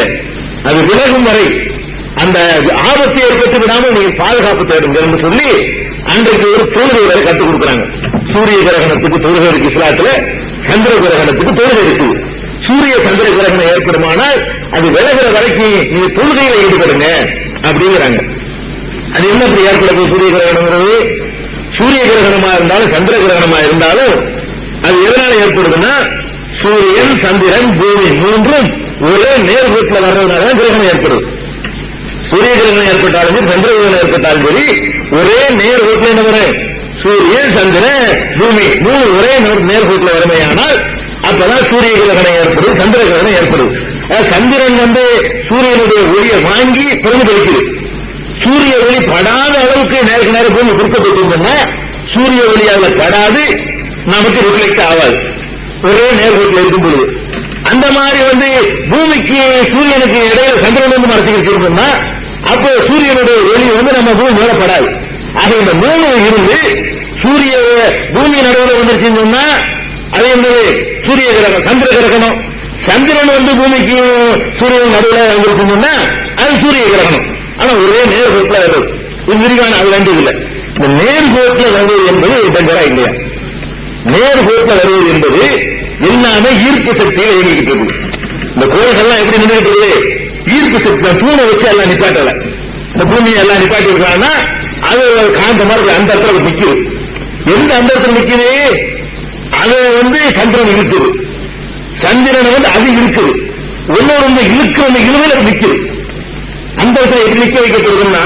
அது விலகும் வரை அந்த ஆபத்தை ஏற்பட்டு விடாமல் நீங்கள் பாதுகாப்பு தேடுங்கள் என்று சொல்லி அன்றைக்கு ஒரு தொழுகை வரை கற்றுக் கொடுக்குறாங்க. சூரிய கிரகணத்துக்கு தொழுகை இருக்கு இஸ்லாத்துல, சந்திர கிரகணத்துக்கு தொழுகை இருக்கு. சூரிய சந்திர கிரகணம் ஏற்படுமானால் அது விலகிற வரைக்கும் நீங்க தொழுகையில ஈடுபடுங்க அப்படிங்கிறாங்க. அது என்ன அப்படி ஏற்படுது சூரிய கிரகணங்கிறது? சூரிய கிரகணமா இருந்தாலும் சந்திர கிரகணமா இருந்தாலும் அது எதனால ஏற்படுதுன்னா, சூரியன் சந்திரன் பூமி மூன்றும் ஒரே நேர்கோட்டில் வர்றதுனால கிரகணம் ஏற்படுது. சூரிய கிரகணம் ஏற்பட்டாலும் சரி, சந்திர கிரகணம் ஏற்பட்டாலும் சரி, ஒரே நேர்கோட்டில் என்ன வரும்? சூரியன் சந்திரன் பூமி மூணு ஒரே நேர்கோட்டில் வறுமையானால் அப்பதான் சூரிய கிரகணம் ஏற்படுது, சந்திர கிரகணம் ஏற்படுது. சந்திரன் சூரியனுடைய ஒளியை வாங்கி பிரதிபலிக்குது. சூரிய ஒளி படாத அளவுக்கு நேருக்கு நேரம் பூமி கொடுக்கப்பட்டிருந்தோம்னா சூரிய ஒளி அதில் படாது, நமக்கு ரிஃப்ளெக்ட் ஆகாது ஒரே நேர்கோட்டில் இருக்கும் பொழுது. அந்த மாதிரி பூமிக்கு சூரியனுக்கு இடையில சந்திரன் மறைச்சிக்கிட்டு இருந்தோம்னா அப்போ சூரியனுடைய ஒளி நம்ம பூமி மேலப்படாது. ஆக இந்த மூணு இருந்து சூரிய பூமி நடுவில் வந்துருச்சுன்னா அது என்னது? சூரிய கிரகணம். சந்திர கிரகணம். சந்திரன் பூமிக்கு சூரியன் நடுவில் வந்திருக்குன்னா அது சூரிய கிரகணம். ஆனா ஒரே நேர்கோட்டில் வருது. இது விரிவான அது வேண்டியது இல்லை. இந்த நேர்கோட்டில் வருவது என்பது டேஞ்சரா இல்லையா? நேர்கோட்டில் வருவது என்பது எல்லாமே ஈர்ப்பு சக்தியில் இயங்கிக்கிட்டு இருக்கு. இந்த கோயில்கள்லாம் எப்படி நின்றுட்டு ஈர்ப்பு சக்தி தூணை வச்சு எல்லாம் நிப்பாட்டல. இந்த பூமியை எல்லாம் நிப்பாட்டி இருக்காங்கன்னா அது காந்த மாதிரி அந்த இடத்துல நிக்குது. எந்த அந்த இடத்துல நிக்குது? அதை சந்திரன் இருக்குது, சந்திரன் அது இருக்குது. ஒன்னொரு இழுக்கிற இழுவையில நிக்குது. அந்த இடத்துல எப்படி நிக்க வைக்கப்படுதுன்னா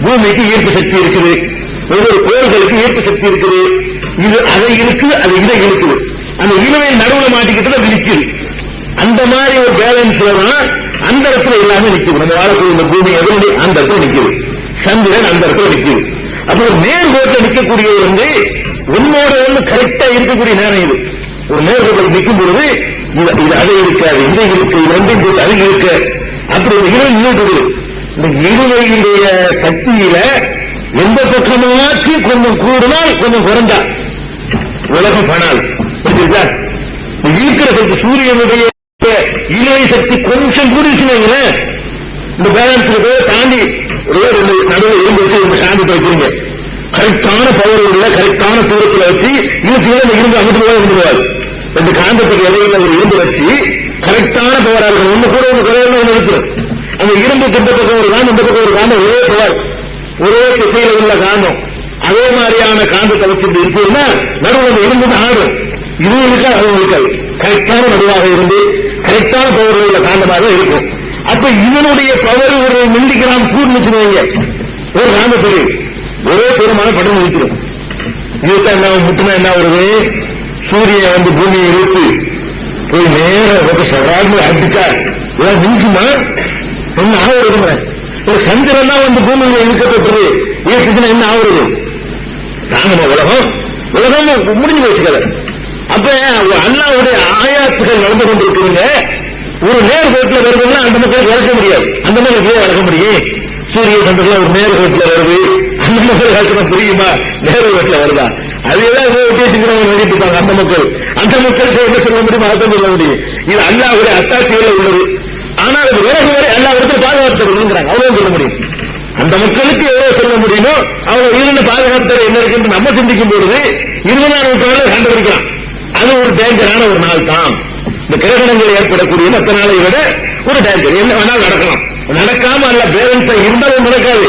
பூமிக்கு ஈர்ப்பு சக்தி இருக்குது, ஒவ்வொரு கோயில்களுக்கு ஈர்ப்பு சக்தி இருக்குது. இது அதை இருக்குது, அது இதை இருக்குது. அந்த இழுவை நடுவில் மாட்டிக்கிட்டு அது நிக்குது. அந்த மாதிரி ஒரு பேலன்ஸ்ல தான் அந்த இடத்துல எல்லாமே நிக்குது. நம்ம வாழக்கூடிய இந்த பூமி எதிரடி அந்த இடத்துல நிக்குது, சந்திரன் அந்த இடத்துல நிக்குது. அப்போ நேர்கோட்டில் நிற்கக்கூடியது உன்னோட கரெக்டா இருக்கக்கூடிய நேரம் இது. ஒரு நேர்கோட்டில் நிற்கும் பொழுது இது அதை இருக்காது, இதை இருக்கு, இது ரெண்டும் போட்டு அது இருக்க. அப்படி ஒரு இழுவை நின்றுட்டு இந்த இழுவையினுடைய சக்தியில எந்த பக்கமாச்சு கொஞ்சம் கூடுனால் கொஞ்சம் குறைஞ்சா உலகம் பணால் ஈர்க்கிற சக்தி சூரியனுடைய இழுவை சக்தி கொஞ்சம் கூடிச்சுன்னு இந்த பேலன்ஸுக்கு தாண்டி நடுவில் இருந்து வச்சு இந்த சாந்தத்தை வைக்கிறீங்க. கரெக்டான பவர் உள்ள கரெக்டான தூரத்தில் வச்சு இழுத்து இருந்து அங்கிட்டு போய் இருந்துருவாரு. இந்த காந்தத்துக்கு இடையில ஒரு இருந்து வச்சு கரெக்டான பவரா இருக்கும். ஒண்ணு கூட ஒண்ணு குறையில ஒண்ணு இருக்கு. அந்த இரும்பு இந்த பக்கம் ஒரு காந்தம், இந்த பக்கம் ஒரு காந்தம், ஒரே பவர், ஒரே திசையில உள்ள காந்தம். அதே மாதிரியான காந்தத்தை வச்சுட்டு இருக்குன்னா நடுவில் இரும்பு ஆடும். இதுவும் இருக்காது, அதுவும் இருக்காது. கரெக்டான நடுவாக இருந்து கரெக்டான பவர் உள்ள காந்தமாக இருக்கும். அப்ப இதனுடைய பவர் ஒரு மில்லிகிராம் கூடுன்னு ஒரு காந்தத்துக்கு ஒரே தூரமான படம் இருக்கிறோம். இதுதான் என்ன முட்டுனா என்ன வருது? சூரியன் பூமியை இழுத்து போய் நேரம் சராஜ் அடிச்சா இதெல்லாம் மிஞ்சுமா என்ன ஆகுறது? சந்திரன் தான் பூமியில இழுக்கப்பட்டது இயற்கைன்னா என்ன ஆகுறது? நாங்க உலகம் முடிஞ்சு வச்சுக்கல. அப்ப அல்லாவுடைய ஆயாத்துகள் நடந்து கொண்டிருக்கிறீங்க. ஒரு நேர்கோட்டில் வருதுன்னா அந்த மக்களுக்கு வளர்க்க முடியாது. அந்த மக்களுக்கு வளர்க்க முடியும். சூரிய சந்திரன் ஒரு நேர்கோட்டில் வருது, அந்த மக்கள் புரியுமா? நேர்கோட்டில் வருதா? அதையெல்லாம் நினைட்டு இருப்பாங்க அந்த மக்கள். அந்த மக்களுக்கு என்ன சொல்ல முடியும்? அர்த்தம் சொல்ல முடியும். இது அல்லாஹ்வுடைய அத்தாட்சியில் உள்ளது. ஆனால் அது விலகு வரை அல்லாஹ் இடத்தில் பாதுகாத்துறாங்க. அவ்வளவு சொல்ல முடியும். அந்த மக்களுக்கு எவ்வளவு சொல்ல முடியுமோ அவங்க இருந்த பாதுகாப்பு என்ன இருக்கு நம்ம சிந்திக்கும் பொழுது 20ஆம் நூற்றாண்டுல கண்டுபிடிக்கலாம். அது ஒரு டேஞ்சரான ஒரு நாள் தான். இந்த கிரகணங்கள் ஏற்படக்கூடிய மற்ற நாளை விட ஒரு டேஞ்சர். என்ன வேணாலும் நடக்கலாம். நடக்காம அல்ல பேலன்ஸ் இருந்தாலும் நடக்காது.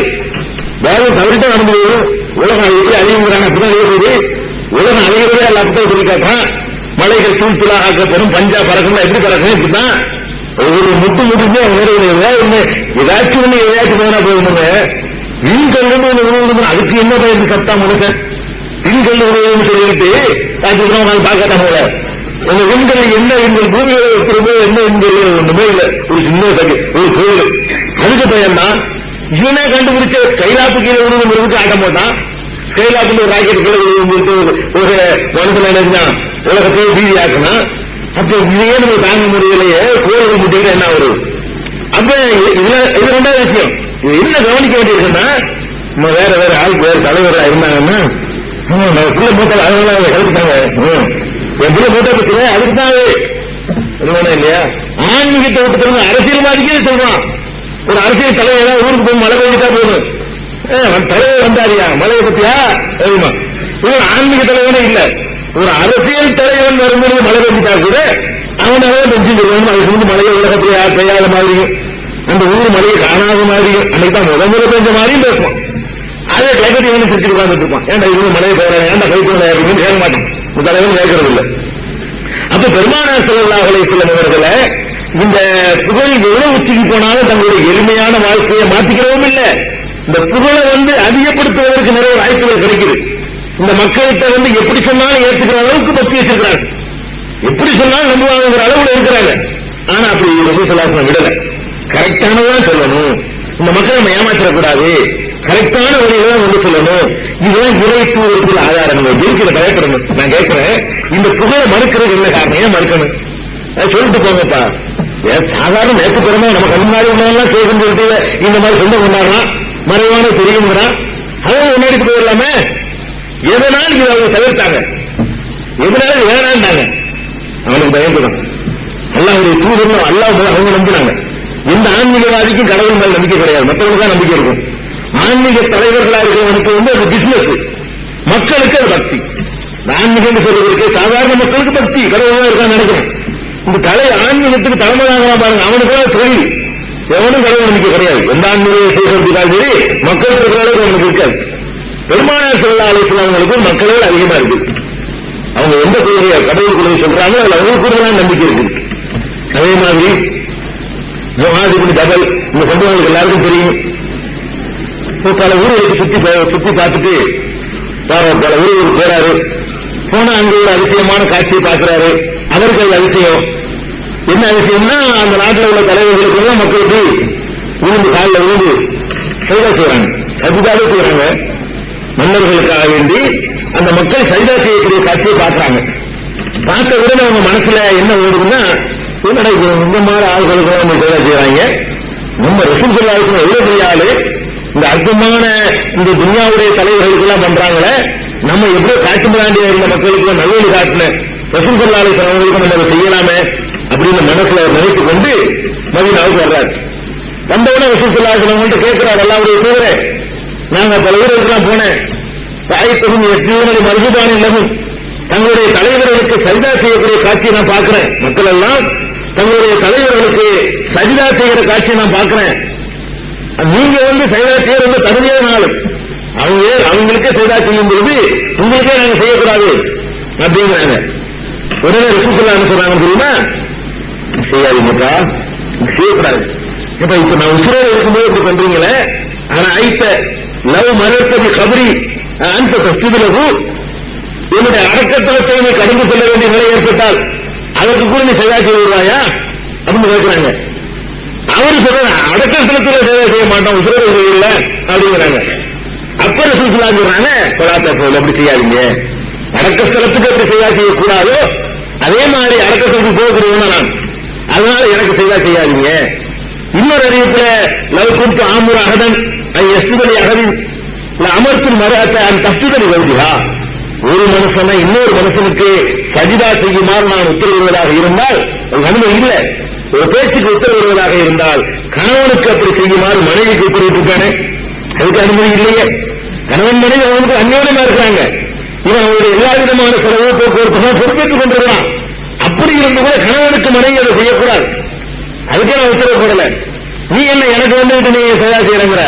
வேகம் தவறிட்டு நடந்து உலகம் அழிவு அழிவுங்கிறாங்க. உலகம் அழிவுறதே அல்ல அப்படி சொல்லிக்காட்டான். மலைகள் தூள்துளா ஆக்கப்படும், பஞ்சா பறக்கணும். எப்படி பறக்கணும்? இப்படிதான் ஒவ்வொரு முட்டு ஏதாச்சும் ஒண்ணு எதையாச்சும் போனா போகணுங்க. விண்கல் அதுக்கு என்ன பயன் கத்தா முழுக்க விண்கல் சொல்லிட்டு பார்க்கத்தான் போல. உங்க விண்கல் என்ன எங்கள் பூமியில என்ன ஒண்ணுமே இல்லை. ஒரு சின்ன ஒரு கோயில் அதுக்கு பயன் தான். இவனே கண்டுபிடிச்ச கைலாப்பு கீழே விடுவதற்கு ஆட்ட மாட்டான். ஸ்கைலாப்ல ஒரு ராக்கெட் கீழே ஒரு மனுஷன் நினைச்சான் உலகத்தை பீதி ஆக்கணும். அப்ப இதையே நம்ம தாங்க முடியலையே, கோயில் முட்டிக்கிற என்ன வரும்? அப்ப இது ரெண்டாவது விஷயம். இது என்ன கவனிக்க வேண்டியிருக்குன்னா, நம்ம வேற வேற ஆளுக்கு வேற தலைவர்களா இருந்தாங்கன்னா பிள்ளை மூட்டை அதனால கலந்துட்டாங்க, என் பிள்ளை மூட்டை பத்தி அதுக்கு தான் இல்லையா? ஆன்மீகத்தை விட்டு அரசியல்வாதிக்கே சொல்றான். ஒரு அரசியல் தலைவர் ஏதாவது ஊருக்கு போய் மழை பெஞ்சிட்டா போதும், தலைவர் வந்தாரியா மழையை பத்தியா தெரியுமா? இவன் ஆன்மீக தலைவனே இல்ல, ஒரு அரசியல் தலைவன் வரும்போது மழை பெஞ்சிட்டா கூட அவனாவே பெஞ்சிருக்கணும். அதுக்கு வந்து மழையை உலகத்திலே பெய்யாத மாதிரியும் அந்த ஊர் மழையை காணாத மாதிரியும் அன்னைக்கு தான் முதல்ல பெஞ்ச மாதிரியும் பேசுவான். அதை கேட்கறது இவனு திருச்சி உட்கார்ந்துட்டு இருப்பான். ஏன்டா இவங்க மழையை பெய்யறாங்க, ஏன்டா கைப்பட கேட்க மாட்டான், தலைவன் கேட்கறது இல்லை. அப்ப பெருமானார் ஸல்லல்லாஹு அலைஹி வஸல்லம் அவர்களை இந்த புகழ் எவ்வளவு உச்சிக்கு போனாலும் தங்களுடைய எளிமையான வாழ்க்கையை மாத்திக்கிறவும் இல்லை. இந்த புகழை வந்து அதிகப்படுத்துவதற்கு நிறைய வாய்ப்புகள் கிடைக்குது. இந்த மக்கள்கிட்ட வந்து எப்படி சொன்னாலும் ஏற்றுக்கிற அளவுக்கு பக்தி வச்சிருக்கிறாங்க, எப்படி சொன்னாலும் நம்புவாங்கிற அளவுல இருக்கிறாங்க. ஆனா அப்படி ரசூலுல்லாஹி ஸல்லல்லாஹு அலைஹி வஸல்லம் விடல. கரெக்டானதான் சொல்லணும், இந்த மக்களை நம்ம ஏமாற்றக்கூடாது, கரெக்டான வழியில வந்து சொல்லணும். இதுதான் இறைத்துவதற்கு ஆதாரங்கள் இருக்கிற பயப்படணும். நான் கேட்கிறேன், இந்த புகழை மறுக்கிறது என்ன காரணம்? ஏன் மறுக்கணும்? சொல்லிட்டு போங்கப்பா. சாதாரண நேற்றுக்கிழமை நம்ம கண்மாரி உணவெல்லாம் கேட்கும் சொல்லிட்டு இந்த மாதிரி சொந்த கொண்டாடுறான், மறைவான தெரியுங்கிறான், அதை முன்னாடிட்டு போயிடலாமே. எதனால் இது அவங்க தவிர்த்தாங்க, எதனால வேணாண்டாங்க? அவனுக்கு பயந்துதான். அல்லாஹ்வுடைய தூதர் அல்லாஹ் அவங்க நம்பினாங்க. எந்த ஆன்மீகவாதிக்கும் கடவுள் மேல் நம்பிக்கை கிடையாது, மற்றவங்களுக்கு தான் நம்பிக்கை இருக்கும். ஆன்மீக தலைவர்களா இருக்கிறவனுக்கு வந்து அது பிசினஸ், மக்களுக்கு அது பக்தி. ஆன்மீகம் சொல்றதுக்கு சாதாரண மக்களுக்கு பக்தி, கடவுள் இருக்கான்னு நினைக்கிறேன். இந்த கலை ஆன்மீகத்துக்கு தலைமையாக பாருங்க, அவனுக்கு தொழில். எவனும் கடவுள் நம்பிக்கை கிடையாது, எந்த ஆன்மீக செய்யறதுக்காக சரி மக்களுக்கு இருக்கிற அளவுக்கு அவனுக்கு இருக்காது. பெருமானார் ஸல்லல்லாஹு அலைஹி வஸல்லம் அவங்களுக்கு மக்களோடு அதிகமா இருக்கு. அவங்க எந்த கொள்கையை கடவுள் கொள்கை சொல்றாங்க அதுல அவங்களுக்கு கூடுதலான நம்பிக்கை இருக்கு. அதே மாதிரி முஆத் இப்னு ஜபல் இந்த சம்பவங்களுக்கு எல்லாருக்கும் தெரியும். பல ஊர்களுக்கு சுத்தி பார்த்துட்டு பல ஊர்களுக்கு போறாரு. போனா அங்க ஒரு அதிசயமான காட்சியை பார்க்கிறாரு. அவருக்கு அது அதிசயம். என்ன அதிசயம்னா, அந்த நாட்டில் உள்ள தலைவர்களுக்கு எல்லாம் மக்களுக்கு விழுந்து காலில் விழுந்து சைதா செய்யறாங்க, சஜிதாவே செய்யறாங்க. மன்னர்களுக்காக வேண்டி அந்த மக்கள் சஜிதா செய்யக்கூடிய காட்சியை பார்க்கிறாங்க. பார்த்த உடனே அவங்க மனசுல என்ன ஓடுதுன்னா, என்னடா இந்த மாதிரி ஆள்களுக்கு நம்ம சைதா செய்யறாங்க, நம்ம ரசூல் ஸல்லல்லாஹு அலைஹி வஸல்லம் எவ்வளவு பெரிய ஆளு, இந்த அற்புதமான இந்த துன்யாவுடைய தலைவர்களுக்கு எல்லாம் பண்றாங்களே, நம்ம எவ்வளவு காட்டுமிராண்டியா இருந்த மக்களுக்கு நல்லொழி காட்டின ரசூல் ஸல்லல்லாஹு அலைஹி வஸல்லம் நம்ம செய்யலாமே அப்படின்னு மனசுல நினைத்துக் கொண்டு மதீனாவுக்கு வர்றாரு. வந்தவுடனே ரசூல் ஸல்லல்லாஹு அலைஹி வஸல்லம் கேட்கிறார், அல்லாஹ்வுடைய தூதரே, நாங்க பல ஊர்களுக்கெல்லாம் போனேன், தாய்த்தகும் எத்தனை மருதுபானி இல்லவும் தங்களுடைய தலைவர்களுக்கு சஜிதா செய்யக்கூடிய காட்சியை நான் பார்க்கிறேன். மக்கள் எல்லாம் தங்களுடைய தலைவர்களுக்கு சஜிதா செய்கிற காட்சியை நான் பார்க்கிறேன். நீங்க வந்து சஜிதா செய்யறது தகுதியான ஆளு, அவங்களுக்கே சஜிதா செய்யும் பொழுது உங்களுக்கே நாங்க செய்யக்கூடாது அப்படிங்கிறாங்க. உடனே ரசூல் ஸல்லல்லாஹு அலைஹி வஸல்லம் சொல்றாங்க தெரியுமா, செய்யாதீங்கப்பா, செய்யக்கூடாது. இப்ப நான் உசுரோடு இருக்கும்போது இப்படி பண்றீங்களே, ஆனா ஐத்த லவ் மரத்ததி கபரி அந்த கஷ்டத்திலகு என்னுடைய அடக்கத்தலத்தை நீ கடந்து செல்ல வேண்டிய நிலை ஏற்பட்டால் அதற்கு கூட நீ சஜிதா செய்து விடுவாயா அப்படின்னு கேட்கிறாங்க. அவரு சொல்ற அடக்கத்தலத்துல சஜிதா செய்ய மாட்டோம், உசுரோடு இல்லை அப்படிங்கிறாங்க. அப்ப ரசூல் ஸல்லல்லாஹு அலைஹி வஸல்லம் சொல்றாங்க, பலாத்த போல அப்படி செய்யாதீங்க, அடக்கஸ்தலத்துக்கு எப்படி சஜிதா செய்யக்கூடாதோ அதே மாதிரி அடக்கஸ்தலத்துக்கு போகிறவங்க நான், அதனால எனக்கு சஜிதா செய்யாதீங்க. இன்னொரு அறிவிப்புல லவ் குன்து ஆமுர அஹதன் யஸ்துதலி அஹதின் அமர்த்தும் மரத்தை அந்த தஸ்துதலி வருகிறா. ஒரு மனுஷனை இன்னொரு மனுஷனுக்கு சஜிதா செய்யுமாறு நான் உத்தரவிடுவதாக இருந்தால் அது அனுமதி இல்லை. ஒரு பேச்சுக்கு உத்தரவிடுவதாக இருந்தால் கணவனுக்கு அப்படி செய்யுமாறு மனைவிக்கு உத்தரவிட்டிருக்கானே, அதுக்கு அனுமதி இல்லையே. கணவன் மனைவி அவனுக்கு அந்நியமா இருக்கிறாங்க, இவன் அவருடைய எல்லா விதமான செலவு போக்குவரத்து பொறுப்பேற்றுக் கொண்டிருக்கிறான். அப்படி இருந்து கூட கணவனுக்கு மனைவி அதை செய்யக்கூடாது, அதுக்கே நான் உத்தரவு போடல. நீ என்ன எனக்கு வந்து நீ சஜிதா செய்யறங்கிற,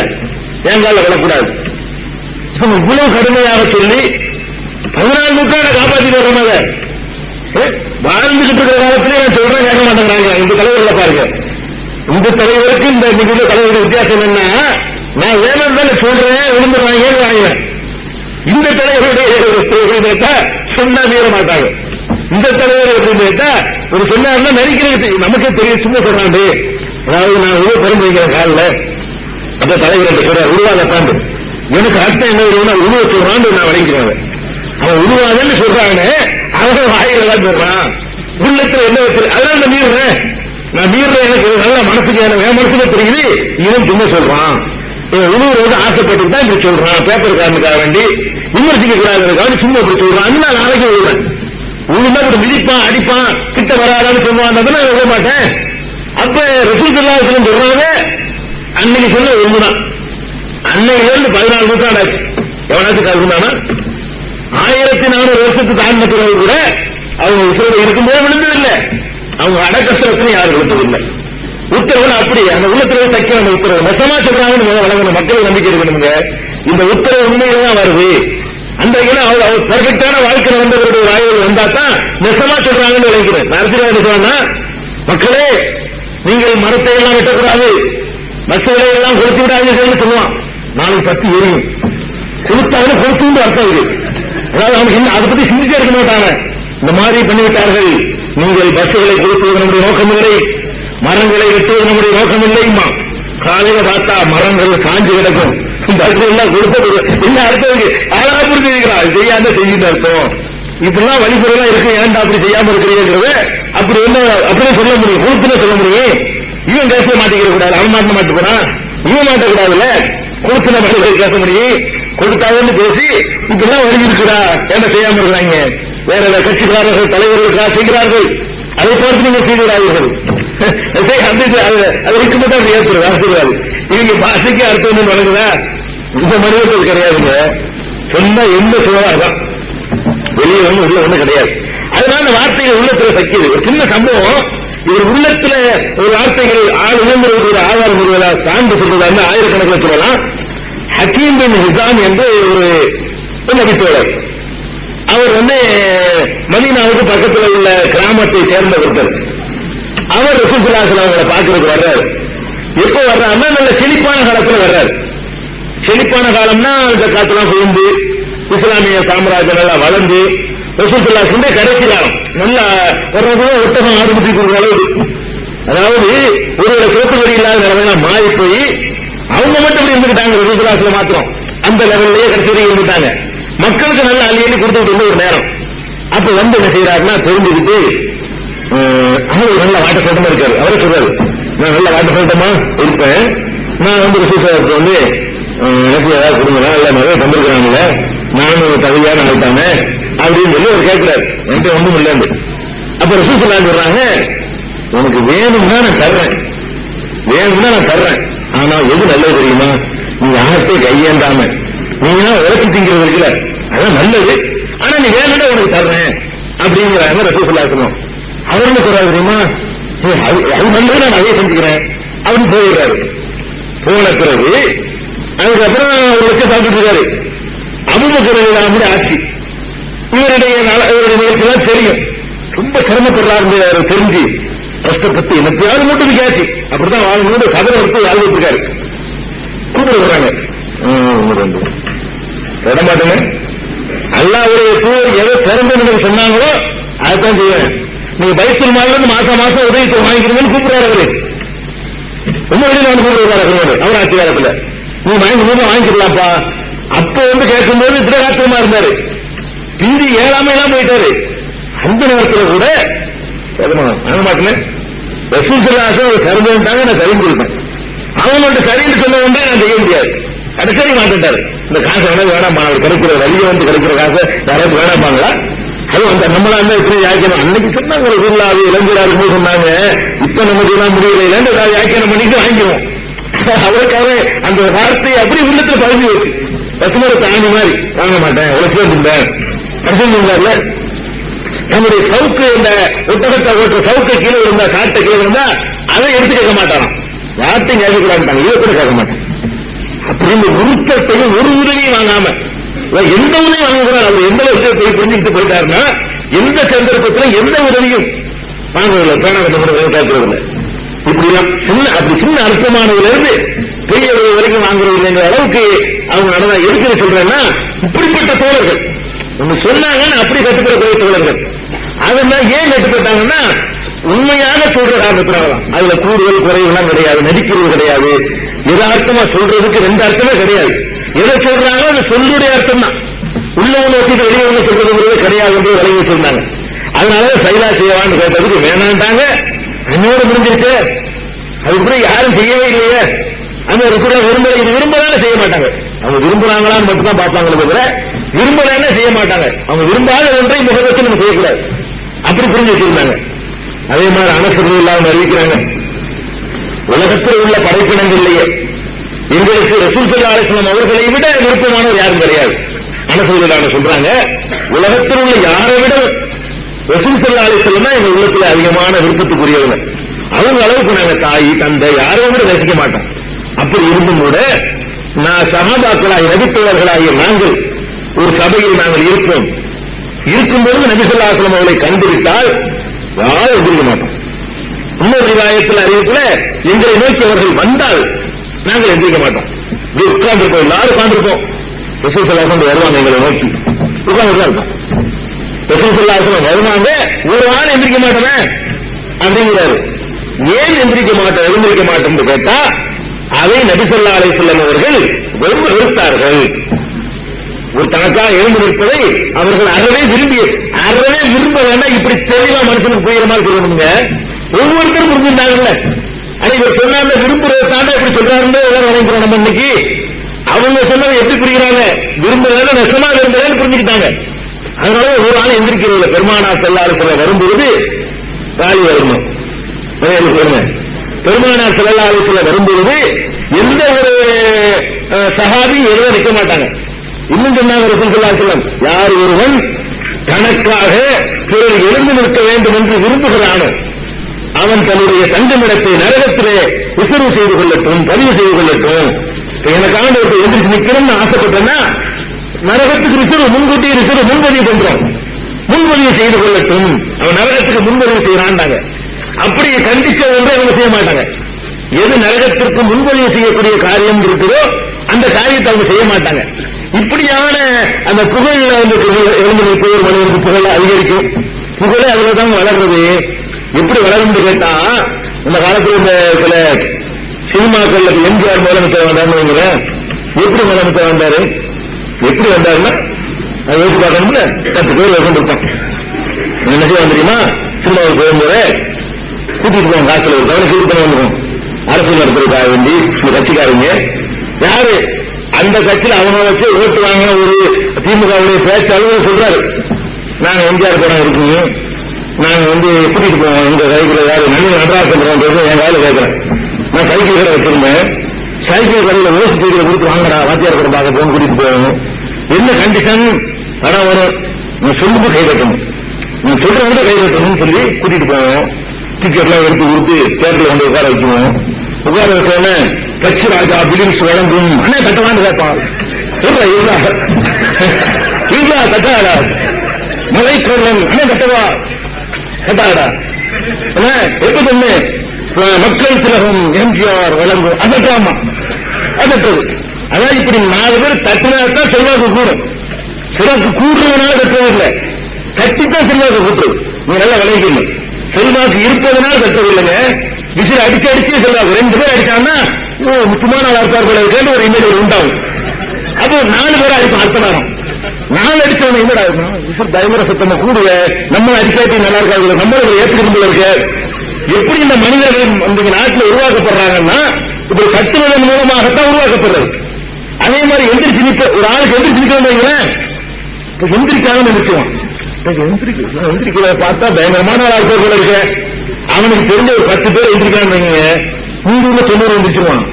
என் கால விடக்கூடாது. இவ்வளவு கடுமையாக சொல்லி 14 நூற்றாண்டை காப்பாற்றிட்டு வர்றோம். வாழ்ந்துகிட்டு இருக்கிற காலத்திலே நான் சொல்றேன் கேட்க மாட்டேங்கிறாங்க. இந்த தலைவர்களை பாருங்க, இந்த தலைவருக்கு இந்த நிகழ்வு தலைவருக்கு வித்தியாசம் என்ன, நான் வேணும் தானே சொல்றேன், விழுந்துருவாங்க ஏன் வாங்கினேன். இந்த தலைவருடைய சொன்னா மீற மாட்டாங்க. இந்த தலைவர் எப்படின்னு கேட்டா ஒரு சொன்னாருன்னா நடிக்கிறது நமக்கே தெரியும், சும்மா சொல்றாண்டு. அதாவது நான் உதவி பெருமை வைக்கிற காலில் அந்த தலைவர் சொல்ற உருவாக தாண்டு எனக்கு அர்த்தம் என்ன வரும்னா உருவ சொல்றான்னு நான் விளங்கிறேன். அவன் உருவாதன்னு சொல்றாங்க, அவன் வாயில சொல்றான், உள்ளத்துல என்ன வச்சு அதனால நான் மீறுறேன். எனக்கு நல்லா மனசுக்கு என் மனசுல தெரியுது, இவன் சும்மா சொல்றான். உணவு ஆசைப்பட்டு தான் இப்படி சொல்றான், பேப்பருக்காரனுக்காக வேண்டி விமர்சிக்க கூடாது சும்மா இப்படி சொல்றான். நான் நாளைக்கு விடுவேன். உண்மை இப்படி மிதிப்பான், அடிப்பான், கிட்ட வராதான்னு சொல்லுவான், நான் விட மாட்டேன். அப்ப ரசூலுல்லாஹி சொல்றாங்க, அன்னைக்கு சொல்ல ஒண்ணுதான். அன்னையிலிருந்து 14 நூற்றாண்டு ஆச்சு. எவனாச்சும் கருதுனானா 1400 வருஷத்துக்கு தாண்டினது கூட அவங்க உத்தரவு இருக்கும்போது விழுந்ததில்லை. அவங்க அடக்கஸ்தலத்திலும் யாரும் விழுந்ததில்லை. உத்தரவு அப்படி அந்த உள்ளத்துல தைக்க அந்த உத்தரவு நெசமா சொல்றாங்கன்னு வழங்கணும். மக்கள் நம்பிக்கை இருக்கணுங்க. இந்த உத்தரவு உண்மையில தான் வருது. அந்த அவர் பர்ஃபெக்டான வாழ்க்கை நடந்தவருடைய வாய்கள் வந்தா தான் நெசமா சொல்றாங்கன்னு விளைக்கிறேன். அரசியல் என்ன சொல்றாங்கன்னா, மக்களே நீங்கள் மரத்தை எல்லாம் வெட்டக்கூடாது, பஸ்களை எல்லாம் கொளுத்தி விடாதீர்கள் சொல்லுவான். நாளைக்கு 10 எரியும். கொளுத்தாலும் கொளுத்து அர்த்தம் இருக்கு. அதாவது அவங்க அதை பத்தி சிந்திச்சே இருக்க மாட்டாங்க. இந்த மாதிரி பண்ணிவிட்டார்கள். நீங்கள் பஸ்களை கொளுத்துவது நம்முடைய நோக்கம் இல்லை, மரங்களை வெட்டுவது நம்முடைய நோக்கம் இல்லைமா. காலையில பார்த்தா மரங்கள் காஞ்சி கிடக்கும், பஸ்கள் எல்லாம் கொடுத்தது என்ன அர்த்தம் அழகா புரிஞ்சுக்கிறான். செய்யாம செஞ்சுட்டு அர்த்தம். இப்படிலாம் வழிமுறைலாம் இருக்கு, ஏன்டா அப்படி செய்யாம இருக்கிறீங்கிறது அப்படி என்ன அப்படியே சொல்ல முடியும், கொளுத்துன்னு சொல்ல முடியும். இவன் பேச மாட்டேங்கிற கூடாது, அவன் மாட்ட மாட்டேங்கிறான், இவன் மாட்டக்கூடாதுல்ல, கொடுத்துன மக்கள் பேச முடியும். கொடுத்தாங்கன்னு பேசி இப்பெல்லாம் வழி இருக்கிறா, என்ன செய்யாம இருக்கிறாங்க. வேற கட்சிக்காரர்கள் தலைவர்களுக்காக செய்கிறார்கள், அதை பார்த்து நீங்க செய்கிறார்கள். அது இருக்க மட்டும் ஏற்படுது அரசியல். இவங்க பாசைக்கு அர்த்தம் ஒன்று வழங்குதா? இந்த மனிதர்கள் கிடையாதுங்க. சொன்னா எந்த சுகாதான் வெளியே ஒண்ணு உள்ள ஒண்ணு கிடையாது. அதனால அந்த வார்த்தைகள் உள்ளத்துல தைக்குது. ஒரு சின்ன சம்பவம், இவர் உள்ளத்துல ஒரு வார்த்தைகள் ஆள் உயர்ந்தவர்களுக்கு ஒரு ஆதாரம் சொல்வதா சார்ந்து சொல்றதா ஆயிரக்கணக்கில் சொல்லலாம். ஹக்கீம் பின் ஹிசாம் என்று ஒரு நபித்தோழர். அவர் மதீனாவுக்கு பக்கத்தில் உள்ள கிராமத்தை சேர்ந்த ஒருத்தர். அவர் ரசூலுல்லாஹி ஸல்லல்லாஹு அலைஹி வஸல்லம் பார்க்கிறதுக்கு வர்றாரு. எப்போ வர்றாருன்னா நல்ல செழிப்பான காலத்துல வர்றாரு. செழிப்பான காலம்னா இந்த காலத்துலாம் சேர்ந்து இஸ்லாமிய சாம்ராஜ்யம் நல்லா வளர்ந்து ரசூலுல்லாஹி ஸல்லல்லாஹு கடைசி காலம் நல்லா ஒட்டகம் ஆரம்பிச்சு கொடுக்குற அளவுக்கு. அதாவது ஒரு சிறப்பு வரி இல்லாத நிலைமையெல்லாம் மாறி போய் அவங்க மட்டும் இப்படி இருந்துக்கிட்டாங்க. ரசூலுல்லாஹி மாத்திரம் அந்த லெவல்லையே கடைசி வரைக்கும் இருந்துட்டாங்க. மக்களுக்கு நல்ல அள்ளி கொடுத்துட்டு இருந்த ஒரு நேரம். அப்ப என்ன செய்யறாருன்னா தெரிஞ்சுக்கிட்டு அவர் நல்ல வாட்ட சட்டமா இருக்காரு. அவரே சொல்றாரு, நான் நல்ல வாட்ட சட்டமா இருப்பேன், நான் ரசூலுல்லாஹி எனக்கு ஏதாவது கொடுங்க, இல்ல நிறைய தந்திருக்கிறாங்கல்ல, நானும் தகுதியான ஆயிட்டானே அப்படின்னு சொல்லி அவர் கேட்கிறாரு. என்கிட்ட ஒண்ணும் இல்லைன்னு. அப்ப ரசூலுல்லாஹி சொல்றாங்க, உனக்கு வேணும்னா நான் தர்றேன், வேணும்னா நான் தர்றேன். ஆனா எது நல்லது தெரியுமா, நீங்க ஆசை கையேண்டாம நீங்க உழைச்சி திங்கிறது இருக்குல்ல, அதான் நல்லது. ஆனா நீ வேணும்னா உனக்கு தர்றேன் அப்படிங்கிறாங்க ரசூலுல்லாஹி சொல்லுவோம். அவர் என்ன சொல்றாரு தெரியுமா, அது நல்லது, நான் அதையே செஞ்சுக்கிறேன் அப்படின்னு போயிடுறாரு. போன பிறகு அதுக்கப்புறம் ஒரு லட்சம் சாப்பிட்டு இருக்காரு. அபூபக்கர் ஆட்சி இவருடைய முயற்சியெல்லாம் தெரியும். ரொம்ப சிரமப்படுறாரு தெரிஞ்சு கஷ்டப்பட்டு எனக்கு மட்டும் கேட்சி அப்படித்தான் வாழ்ந்து கதவை எடுத்து வாழ்ந்துட்டு இருக்காரு. கூப்பிட வர்றாங்க, விட மாட்டேங்க, அல்லாஹ்வுடைய எதை திறந்து சொன்னாங்களோ அதைத்தான் செய்வேன். நீங்க பைத்துல் மால்ல மாசம் மாசம் உதவி வாங்கிக்கிறீங்கன்னு கூப்பிடுறாரு. அவரு ரொம்ப வெளியில வந்து கூப்பிடுறாரு. அவர் ஆட்சி காலத்துல நீ வாங்கிக்கலாம்ப்பா. அப்ப கேட்கும்போது திரகாத்திரமா இருந்தாரு. பிந்தி ஏழாமையெல்லாம் போயிட்டாரு. அந்த நேரத்தில் கூட வாங்க மாட்டேன், ரசூலுல்லாஹி கருந்தாங்க, நான் சரின்னு சொல்லிட்டேன். அவங்கள்ட்ட சரின்னு சொல்ல வேண்டிய நான் செய்ய முடியாது. கடைசி மாட்டாரு. இந்த காசை வேணாமா, அவர் கிடைக்கிற வழியை கிடைக்கிற காசை யாராவது வேணாப்பாங்களா? அது நம்மளா இருந்தா இப்படி யாக்கியம் அன்னைக்கு சொன்னாங்க. ரசூலுல்லாஹி இளைஞரா இருக்கும்போது சொன்னாங்க, இப்ப நமக்கு எல்லாம் முடியல, யாக்கியம் பண்ணிட்டு வாங்கிடுவோம். அவருக்காக அந்த வார்த்தையை அப்படி உள்ளத்துல பதிஞ்சு வச்சு பசுமர தாண்டி மாதிரி வாங்க மாட்டேன், உழைச்சு இருந்தார்ல. நம்முடைய சவுக்கு, இந்த ஒட்டகத்தை ஓட்டுற சவுக்கு கீழே இருந்தா, காட்டை கீழே இருந்தா அதை எடுத்து கேட்க மாட்டாராம். யார்த்தையும் கேட்கக்கூடாது, இதை கூட கேட்க மாட்டேன் அப்படின்னு உருத்தத்தையும் ஒரு உதவியும் வாங்காம எந்த உதவியும் வாங்கக்கூடாது. அவர் எந்த போய் புரிஞ்சுக்கிட்டு போயிட்டாருன்னா எந்த சந்தர்ப்பத்திலும் எந்த உதவியும் வாங்குவதில்லை, பேனாவை கேட்கறதில்லை. இப்படிலாம் அப்படி சின்ன அர்த்தமானதுல இருந்து பெரிய வரைக்கும் வாங்குறதுங்கிற அளவுக்கு அவங்க நடந்தா. எதுக்கு சொல்றேன்னா, இப்படிப்பட்ட தோழர்கள் ஒண்ணு சொன்னாங்கன்னு அப்படி கட்டுப்படக்கூடிய தோழர்கள். அதெல்லாம் ஏன் கட்டுப்பட்டாங்கன்னா உண்மையாக சொல்ற காரணத்தினாலதான். அதுல கூடுதல் குறைவுலாம் கிடையாது, நடிக்கிறது கிடையாது, யதார்த்தமா சொல்றதுக்கு 2 அர்த்தமே கிடையாது. எதை சொல்றாங்களோ அது சொல்லுடைய அர்த்தம் தான். உள்ள ஒண்ணு வச்சுட்டு வெளியே ஒண்ணு சொல்றது கிடையாது என்று விளங்கி வச்சிருந்தாங்க. அதனால சைலா செய்யவான்னு கேட்டதுக்கு வேணான்ட்டாங்க. என்னோட முடிஞ்சிருக்கு. அதுக்கு யாரும் செய்யவே இல்லையே. அந்த விரும்பலான்னு செய்ய மாட்டாங்க. அவங்க விரும்புறாங்களான்னு மட்டும் தான் பார்ப்பாங்களே தவிர விரும்பலன்னு செய்ய மாட்டாங்க. அவங்க விரும்பாத ஒன்றை முகத்தில் நம்ம செய்யக்கூடாது. அப்படி புரிஞ்சு வச்சிருந்தாங்க. அதே மாதிரி அனசர்கள் இல்லாமல் அறிவிக்கிறாங்க. உலகத்தில் உள்ள படைப்பினங்கள்லேயே எங்களுக்கு ரசூல் ஸல்லல்லாஹு அலைஹி வஸல்லம் அவர்களை விட விருப்பமானவர் யாரும் கிடையாது. அனசர்கள் சொல்றாங்க, உலகத்தில் உள்ள யாரை விட ரசூல் ஸல்லல்லாஹு அலைஹி வஸல்லம் தான் எங்க உள்ளத்தில் அதிகமான விருப்பத்துக்குரியவங்க. அவங்க அளவுக்கு நாங்க தாய் தந்தை யாரையும் கூட ரசிக்க மாட்டோம். அப்படி இருந்தும் கூட நான் சஹாபாக்களாகிய நபித்தோழர்களாகிய நாங்கள் ஒரு சபையில் நாங்கள் இருப்போம். இருக்கும்போது நபி ஸல்லல்லாஹு அலைஹி வஸல்லம் அவர்களை கண்டுவிட்டால் யாரும் எதிர்க்க மாட்டோம். இன்னொரு ரிவாயத்தில் அறிவிப்புல எங்களை நோக்கி அவர்கள் வந்தால் நாங்கள் எந்திரிக்க மாட்டோம். உட்கார்ந்துருப்போம், எல்லாரும் உட்கார்ந்துருப்போம். ரசூல் ஸல்லல்லாஹு அலைஹி வஸல்லம் வருவாங்க, எங்களை நோக்கி உட்கார்ந்துதான் இருப்போம். ரசூல் ஸல்லல்லாஹு அலைஹி வஸல்லம் வருவாங்க, ஒரு ஆள் எந்திரிக்க மாட்டோமே அப்படிங்கிறாரு. ஏன் எழுந்திரிக்க மாட்டோம் கேட்டா அதை நபி ஸல்லல்லாஹு அலைஹி வஸல்லம் அவர்கள் வெறுத்தார்கள். ஒரு தனக்காக எழுந்து நிற்பதை அவர்கள் அறவே விரும்ப வேண்டாம். இப்படி தெளிவா மனுஷனுக்கு புரியுற மாதிரி சொல்லணுங்க. ஒவ்வொருத்தரும் புரிஞ்சுட்டாங்கல்ல. இவர் சொன்னாங்க விரும்புறதை தாண்டா இப்படி சொல்றாருன்னு நினைக்கிறோம். நம்ம இன்னைக்கு அவங்க சொன்னதை எப்படி புரிகிறாங்க? விரும்புறத நெசமா விரும்புறதுன்னு புரிஞ்சுக்கிட்டாங்க. அதனால ஒரு ஆள் எந்திரிக்கிறதுல பெருமானார் ஸல்லல்லாஹு அலைஹி வஸல்லம் வரும்போது ராலி வரணும். பெருமானார் ஸல்லல்லாஹு அலைஹி வஸல்லம் வரும்போது எந்த ஒரு சஹாபியும் எழுத நிற்க மாட்டாங்க. இன்னும் சொன்னாங்க ரசூல் ஸல்லல்லாஹு அலைஹி வஸல்லம், யார் ஒருவன் தனக்காக பிறர் எழுந்து நிற்க வேண்டும் என்று விரும்புகிறானோ அவன் தன்னுடைய தங்குமிடத்தை நரகத்திலே உத்தரவு செய்து கொள்ளட்டும், பதிவு செய்து கொள்ளட்டும். எனக்காக ஒருத்தர் எந்திரிச்சு நிற்கணும்னு ஆசைப்பட்டேன்னா நரகத்துக்கு ரிசர்வ் முன்கூட்டி முன்பதிவு பண்றோம், முன்பதிவு செய்து கொள்ளட்டும். அவன் நரகத்துக்கு முன்பதிவு செய்யறான்டாங்க. அப்படி கண்டிச்ச ஒன்றை அவங்க செய்ய மாட்டாங்க. எது நரகத்திற்கு முன்பதிவு செய்யக்கூடிய காரியம் இருக்குதோ அந்த காரியத்தை அவங்க செய்ய மாட்டாங்க. இப்படியான அந்த புகழ வந்து எழுந்து நிற்பவர் மனிதனுக்கு புகழ் அதிகரிக்கும். புகழே அதுலதான் வளர்றது. எப்படி வளரும் கேட்டா, இந்த காலத்தில் இந்த சில சினிமாக்கள்ல எம்ஜிஆர் முதலமைச்சர் வந்தாருன்னு எப்படி முதலமைச்சர் வந்தாரு? எப்படி வந்தாருன்னா அதை யோசிச்சு பார்க்கணும்ல. 10 பேர் உட்காந்துருப்பான். என்ன செய்வான் தெரியுமா? சினிமாவுக்கு போகும்போது கூட்டிட்டு போவோம், காசுல ஒரு கவனம் கூட்டி பண்ண வந்துடும். அரசு நடத்துறதுக்காக வேண்டி இந்த கட்சிக்காரங்க யாரு அந்த கட்சியில் அவங்க வச்சு ஓட்டு வாங்க ஒரு திமுகவுடைய பேச்சாளர் சொல்றாரு, நாங்க எம்ஜிஆர் படம் இருக்குங்க, நாங்க வந்து கூட்டிட்டு போவோம். எங்க சைக்கிள் யாரு நடராஜன் என் வேலை கேட்கிறேன். நான் சைக்கிள் கடை வச்சிருந்தேன். சைக்கிள் கடையில ஓசி சைக்கிள் கொடுத்து வாங்கடா, வாத்தியார் கூட பார்க்க போகணும், கூட்டிட்டு போவோம். என்ன கண்டிஷன்? படம் வரும், நான் சொல்லும்போது கை கட்டணும், நான் சொல்றவங்க கை கட்டணும்னு சொல்லி கூட்டிட்டு போவோம். டிக்கெட்லாம் எடுத்து கொடுத்து தேட்டர்ல வந்து உட்கார வைக்குவோம். உட்கார வச்சோன்னு கட்சி ராஜா பிலிம்ஸ் வழங்கும் அண்ணே கட்டவான்னு கேட்பான். இல்ல கட்டாடா மலைக்கோளம் அண்ணே கட்டவா கட்டாடா எப்ப சொன்ன மக்கள் திலகம் எம்ஜிஆர் வழங்கும் அதட்டாமா அதட்டது. அதான் இப்படி 4 பேர் தட்டினால்தான் செல்வாக்கு கூடும். செல்வாக்கு கூடுறதுனால கட்டுவதில்லை, கட்டித்தான் செல்வாக்கு கூட்டுறது. நீங்க நல்லா விளைவிக்கணும். செல்வாக்கு இருப்பதனால கட்டவில்லைங்க. விசில் அடிச்சு அடிச்சு செல்வாக்கு 2 பேர் அடிச்சாங்கன்னா முக்கியமான ஆளா இருப்பார்கள் கேட்டு ஒரு இமேஜ் உண்டாகும். அப்போ 4 பேர் அடிப்போம். அடுத்த நேரம் 4 அடிச்சவங்க என்னடா விசில் பயங்கர சத்தமா கூடுவ, நம்ம அடிக்காட்டி நல்லா இருக்காது, நம்மள ஏற்றுக்கணும் இருக்க. எப்படி இந்த மனிதர்கள் இந்த நாட்டில் உருவாக்கப்படுறாங்கன்னா இப்படி கட்டுவதன் மூலமாகத்தான் உருவாக்கப்படுறது. அதே மாதிரி எந்திரிச்சு நிற்ப ஒரு ஆளுக்கு எந்திரிச்சு நிற்கிறேன், எந்திரிக்காம நிற்குவான். எந்திரிக்கிறத பார்த்தா பயங்கரமான ஆள் போல இருக்க. அவனுக்கு தெரிஞ்ச ஒரு 10 பேர் எந்திரிக்கான்னு 100 எந்திரிச்சிருவான்.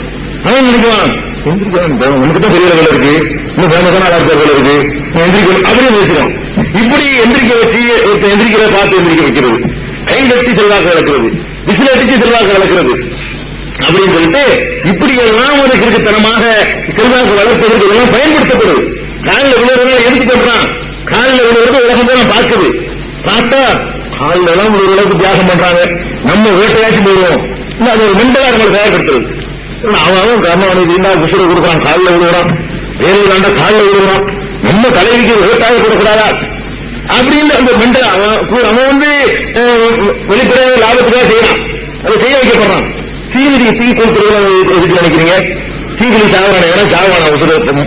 அவன் நினைக்குவான் எந்திரிக்கான், உனக்கு தான் பெரிய வேலை இருக்கு, இன்னும் ஃபேமஸான ஆள் போல இருக்கு, எந்திரிக்கணும் அப்படியே நினைச்சிருவான். இப்படி எந்திரிக்க வச்சு ஒருத்தர் எந்திரிக்கிறத பார்த்து எந்திரிக்க வைக்கிறது, கை கட்டி செல்வாக்கு வளர்க்கிறது, விசில் அடிச்சு செல்வாக்கு வளர்க்கிறது அப்படின்னு சொல்லிட்டு இப்படி எல்லாம் ஒரு கிறுக்குத்தனமாக செல்வாக்கு வளர்ப்பதற்கு எல்லாம் பயன்படுத்தப்படுது. காலில் விழுறதுனால எதுக்கு சொல்றான்? காலில் விழுறது உலகம் தான் பார்க்குது. பார்த்தா காலில் எல்லாம் ஒரு அளவுக்கு தியாகம் பண்றாங்க, நம்ம வேட்டையாச்சும் போயிடுவோம். அது ஒரு மென்டலா நம்மளை தயார்படுத்துறது. அவன் கர்மவனுக்கு விசிறு கொடுக்குறான், காலில் விழுகிறான், வேலை தாண்டா காலில் விழுகிறான், நம்ம தலைவிக்கு வேட்டாக கொடுக்கூடாதா அப்படின்னு அந்த மென்டல் அவன் வந்து வெளிப்படையாக லாபத்துக்காக செய்யறான், அதை செய்ய வைக்கப்படுறான். தீ கொடுக்கிறது நினைக்கிறீங்க? தீக்குளி சாவான சாவானா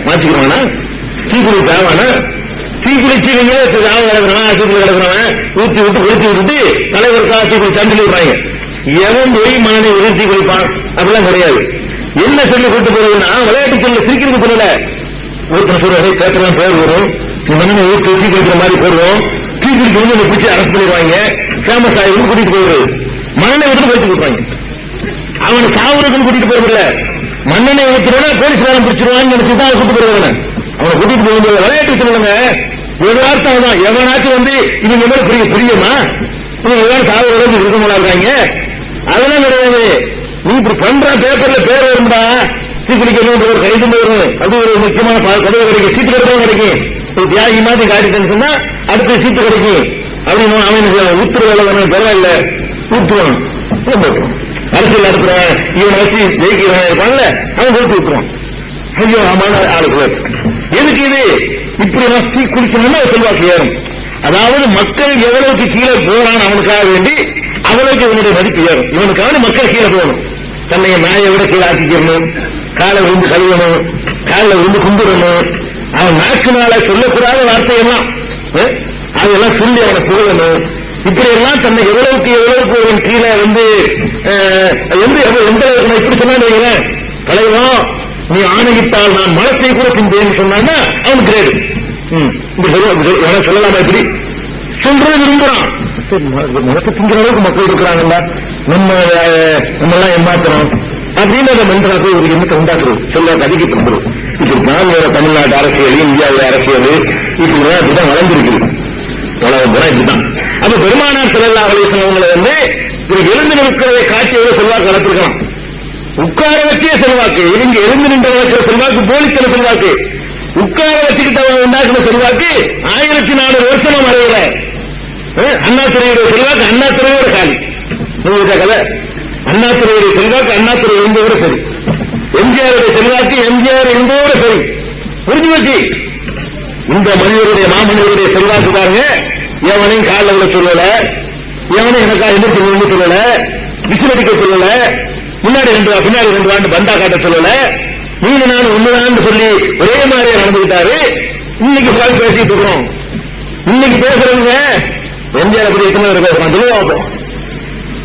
மாற்றிக்கிறானா? தீக்குளி சாவானா? தீக்குளிச்சு சாவ கிடக்குறான், தீக்குளி கிடக்குறவன் ஊற்றி விட்டு குளிச்சு விட்டுட்டு தலைவருக்கா தீக்குளி தண்டில் விடுறாங்க. எவன் போய் மனதை உறுதி குளிப்பான்? அப்படிலாம் கிடையாது. என்ன சொல்லி கூட்டு போறதுன்னா விளையாட்டு சொல்ல சிரிக்கிறது சொல்லல. ஒருத்தர் சொல்றாரு கேட்கலாம் பேர் வரும், மண்ணை ஊற்றி தீ குளிக்கிற மாதிரி போடுவோம், தீ குளிக்கிறது பிடிச்சி அரசு பண்ணிடுவாங்க, ஃபேமஸ் ஆகிருந்து கூட்டிட்டு போயிடுறது. மண்ணெண்ணெய் ஊற்றி போயிட்டு கொடுப்பாங்க. அவனை சாவுறதுன்னு கூட்டிட்டு போறதில்ல, மண்ணெண்ணெய் ஊற்றுறோன்னா போலீஸ் வேலை பிடிச்சிருவான்னு நினைச்சுதான் கூட்டு போறவன. அவனை கூட்டிட்டு போகும்போது விளையாட்டு சொல்லுங்க ஒரு வார்த்தை தான். எவனாச்சும் இவங்க மேல பெரிய பிரியமா இவங்க எல்லாம் சாவுறதுக்கு இருக்கவங்களா இருக்காங்க? அதெல்லாம் கிடையாது. நீ இப்படி பண்ற பேப்பர்ல பேர் வரும்டா, தீக்குளிக்கணும் ஒரு கைது வரும், அது ஒரு முக்கியமான கதவு கிடைக்கும், சீட்டு கிடைக்கும், கிடைக்கும். ஒரு தியாகி மாதிரி காட்டிட்டேன்னு சொன்னா அடுத்த சீட்டு கிடைக்கும் அப்படின்னு அவன் ஊத்துற வேலை வேணும், பரவாயில்ல ஊத்துவான். அரசியல் நடத்துறவன் இவனை வச்சு ஜெயிக்கிறவன் இருப்பான்ல, அவன் ஊற்றி விட்டுருவான். ஐயோ ஆமான ஆளுக்கு எதுக்கு இது இப்படி தீ குளிக்கணும்னா செல்வாக்கு ஏறும். அதாவது மக்கள் எவ்வளவுக்கு கீழே போறான் அவனுக்காக வேண்டி அவ்வளவுக்கு இவனுடைய மதிப்பு ஏறும். இவனுக்காக மக்கள் கீழே போகணும், தன்னை நாயை விட கீழே ஆக்கிக்கணும், காலை விழுந்து கழுவணும், காலில் விழுந்து கும்பிடணும். அவன் நாக்குனால சொல்லக்கூடாத வார்த்தையெல்லாம் அதெல்லாம் சொல்லி அவனை புகழணும். இப்படி எல்லாம் தன்னை எவ்வளவுக்கு ஒருவன் கீழே எந்த அளவுக்கு இப்படி சொன்னா தலைவா நீ ஆணையிட்டால் நான் மனத்தை கூட தின்பேன்னு சொன்னான்னா அவன் கிரேடு. சொல்லலாமா? இப்படி சொல்றது விரும்புறான். மனத்தை திங்கிற அளவுக்கு மக்கள் இருக்கிறாங்கல்ல, நம்ம எல்லாம் ஏமாத்துறோம் அப்படின்னு அந்த மனிதனாக ஒரு எண்ணத்தை உண்டாக்குறது, சொல்ல அதிகப்படுத்துறது. இப்படிதான் வேற தமிழ்நாட்டு அரசியல், இந்தியாவுடைய அரசியல் இப்படிதான் வளர்ந்திருக்கிறது. உலகம் பூரா இப்படிதான். அப்ப பெருமானார் ஸல்லல்லாஹு அலைஹி வஸல்லம் அவங்களை எழுந்து நிற்கிறதை காட்சியோட செல்வாக்கு வளர்த்திருக்கலாம். உட்கார வச்சே செல்வாக்கு, இவங்க எழுந்து நின்ற வச்ச செல்வாக்கு போலித்தன செல்வாக்கு, உட்கார வச்சுக்கிட்ட உண்டாக்குற செல்வாக்கு 1400 வருஷம் அடையல. அண்ணாதுரையுடைய செல்வாக்கு அண்ணாதுரையோட காலி கதை. அண்ணாதுரையுடைய செல்வாக்கு அண்ணாதுரை இருந்தோட சரி, எம்ஜிஆருடைய செல்வாக்கு எம்ஜிஆர் இருந்தோட சரி. புரிஞ்சு வச்சு இந்த மனிதருடைய மாமனிதருடைய செல்வாக்கு பாருங்க. எவனையும் காலில் விட சொல்லல, எவனையும் எனக்கா எதிர்த்து சொல்லல, விசிலடிக்க சொல்லல, முன்னாடி 2 பின்னாடி 2 ஆண்டு பந்தா காட்ட சொல்லல, நீங்க நான் ஒண்ணுதான் சொல்லி ஒரே மாதிரியே நடந்துகிட்டாரு. இன்னைக்கு பேசிட்டு இருக்கிறோம். இன்னைக்கு பேசுறவங்க எம்ஜிஆர் அப்படி பேசுறான், சொல்லுவாப்போம்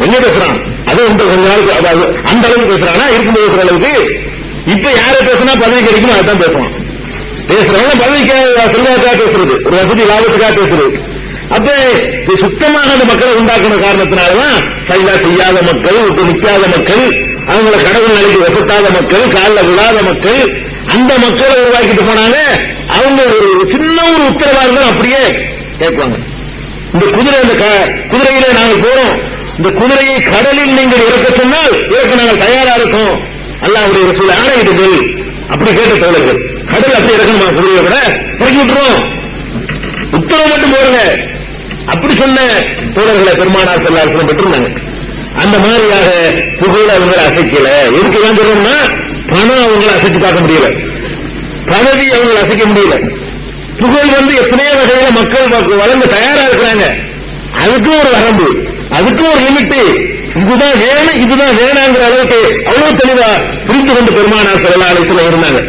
என்ன பேசுறான், அது கொஞ்ச நாளுக்கு அதாவது அந்த அளவுக்கு பேசுறானா இருக்கும்போது பேசுற அளவுக்கு. இப்ப யாரை பேசினா பதவி கிடைக்கும் அதான் பேசுவான். பேசுறவங்க பதவிக்காக செல்வாக்காக பேசுறது, ஒரு வசதி லாபத்துக்காக பேசுறது. அப்ப சுத்தமாக அந்த மக்களை உண்டாக்குற காரணத்தினாலதான் சைலா செய்யாத மக்கள், விட்டு நிற்காத மக்கள், அவங்கள கடவுள் நிலைக்கு வசத்தாத மக்கள், காலில் விழாத மக்கள், அந்த மக்களை உருவாக்கிட்டு போனாங்க. அவங்க ஒரு சின்ன ஒரு உத்தரவாதம் அப்படியே கேட்பாங்க. இந்த குதிரை, இந்த குதிரையில நாங்கள் போறோம், இந்த குதிரையை கடலில் நீங்கள் இறக்க சொன்னால் இறக்க நாங்கள் தயாரா இருக்கோம், அல்லாஹ்வுடைய ரசூல் ஆணையிடுங்கள். அப்படி கேட்ட தோழர்கள் கடல் அப்படி இறக்கணுமா? குதிரையை விட இறக்கி விட்டுருவோம், உத்தரவு மட்டும் போறங்க. அப்படி சொன்ன தோழர்களை பெருமானார் ஸல்லல்லாஹு அலைஹி வஸல்லம் பெற்றிருந்தாங்க. அந்த மாதிரியாக புகழ அவங்களை அசைக்கல. எதுக்குதான் சொல்றோம்னா பணம் அவங்களை அசைச்சு பார்க்க முடியல, பதவி அவங்களை அசைக்க முடியல. புகழ் எத்தனையோ வகையில மக்கள் வழங்க தயாரா இருக்கிறாங்க. அதுக்கும் ஒரு வரம்பு, அதுக்கும் ஒரு லிமிட். இதுதான் வேணும், இதுதான் வேணாங்கிற அளவுக்கு அவ்வளவு தெளிவா புரிந்து கொண்டு பெருமானார் ஸல்லல்லாஹு அலைஹி வஸல்லம் இருந்தாங்க.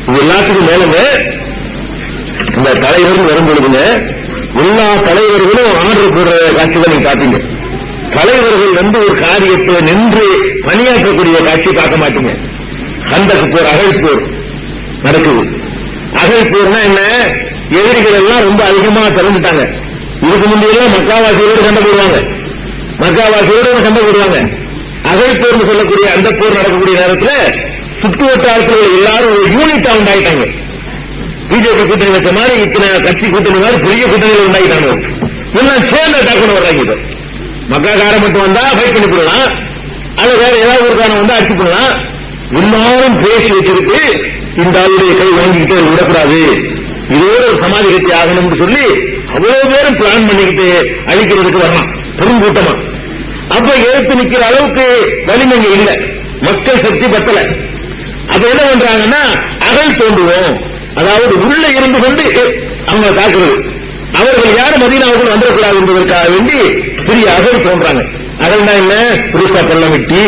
இது எல்லாத்துக்கும் மேலங்க இந்த தலைவர் வரும் பொழுதுங்க எல்லா தலைவர்களும் ஆர்டர் போடுற காட்சிகளை நீங்க பாத்தீங்க. தலைவர்கள் ஒரு காரியத்தை நின்று பணியாற்றக்கூடிய காட்சி பார்க்க மாட்டீங்க. கந்தக்கு போர், அகழ் போர் நடக்குது. அகழ் போர்னா என்ன? எதிரிகள் எல்லாம் ரொம்ப அதிகமா திறந்துட்டாங்க. இதுக்கு முந்தையெல்லாம் மக்காவாசியோடு சண்டை போடுவாங்க, மக்காவாசியோடு சண்டை போடுவாங்க. அகழ் போர்னு சொல்லக்கூடிய அந்த போர் நடக்கக்கூடிய நேரத்தில் சுற்று வட்டாரத்தில் எல்லாரும் ஒரு யூனிட்டா உண்டாயிட்டாங்க. பிஜேபி கூட்டணி வச்ச மாதிரி இத்தனை கட்சி கூட்டணி மாதிரி பெரிய கூட்டணிகள் உண்டாயிட்டாங்க. எல்லாம் சேர்ந்து அட்டாக் பண்ண வர்றாங்க. மக்காக்காரம் மட்டும் வந்தா ஃபைட் பண்ணி போடலாம், அது வேற ஏதாவது ஒரு காரணம் வந்தா அடிச்சு போடலாம். எல்லாரும் பேசி வச்சிருக்கு, இந்த ஆளுடைய கை வாங்கிக்கிட்டு விடக்கூடாது, இதோட ஒரு சமாதி கட்சி ஆகணும்னு சொல்லி அவ்வளவு பேரும் பிளான் பண்ணிக்கிட்டு அழிக்கிறதுக்கு வரலாம் பெரும் கூட்டமா. அப்ப எடுத்து நிக்கிற அளவுக்கு வலிமை இல்லை, மக்கள் சக்தி பத்தல. அப்ப என்ன பண்றாங்கன்னா அகழ் தோண்டுவோம், அதாவது உள்ள இருந்து கொண்டு அவங்க தாக்குறது. அவர்கள் யாரும் மதீனாவுக்குள் வந்துடக்கூடாது என்பதற்காக வேண்டி பெரிய அகழ் தோன்றாங்க. அகழ்னா என்ன? புதுசா பள்ளம் வெட்டி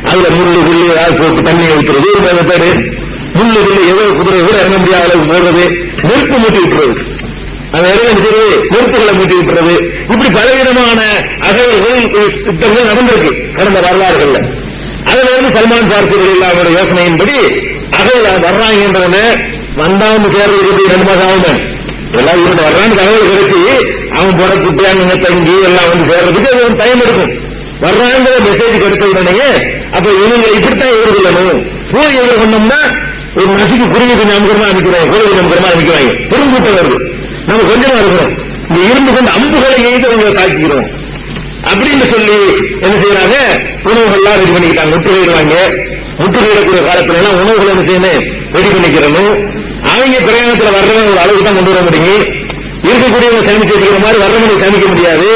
அதுல முள்ளு ஏதாவது போட்டு தண்ணி ஊற்றுறது ஒரு பேரு. முள்ளு ஏதோ குதிரை கூட இறங்க முடியாத அளவுக்கு போடுறது, நெருப்பு மூட்டி விட்டுறது, அந்த இறங்க நெருப்புகளை மூட்டி விட்டுறது, இப்படி பலவிதமான அகழ்வுகள் திட்டங்கள் நடந்திருக்கு கடந்த வரலாறுகள்ல. அதுல சல்மான் பார்த்தி அவருடைய யோசனையின்படி அகல் வர்றாங்கன்றவன வந்தான்னு சேர்றதுக்கு 2 மாசம் ஆகுமே, எல்லாம் இருந்து வர்றான்னு தகவல் கிடைச்சி அவன் போட குட்டியாங்க தங்கி எல்லாம் வந்து சேர்றதுக்கு அது டைம் எடுக்கும். வர்றாங்கிற மெசேஜ் கிடைச்ச உடனே அப்ப இவங்க இப்படித்தான் எதிர்கொள்ளணும். போய் எதிர்கொண்டோம்னா ஒரு நசுக்கு குருவி கொஞ்சம் அமுகமா அமைக்கிறாங்க, கோழி கொஞ்சம் அமுகமா அமைக்கிறாங்க, பெருங்கூட்டம் வருது, நம்ம கொஞ்சமா இருக்கிறோம், இங்க இருந்து கொண்டு அம்புகளை எய்து அவங்களை தாக்கிக்கிறோம் அப்படின்னு சொல்லி என்ன செய்யறாங்க, உணவுகள்லாம் ரெடி பண்ணிக்கிட்டாங்க. முற்றுகையிடுவாங்க. முற்றுகையிடக்கூடிய காலத்துல எல்லாம் உணவுகள் என்ன செய்யணும், ரெடி பண்ணிக்கிறணும். அவங்க பிரயாணத்துல வர்றவங்க ஒரு அளவுக்கு தான் கொண்டு வர முடியும். இருக்கக்கூடியவங்க சமைச்சு வச்சுக்கிற மாதிரி வர்றவங்க சமைக்க முடியாது.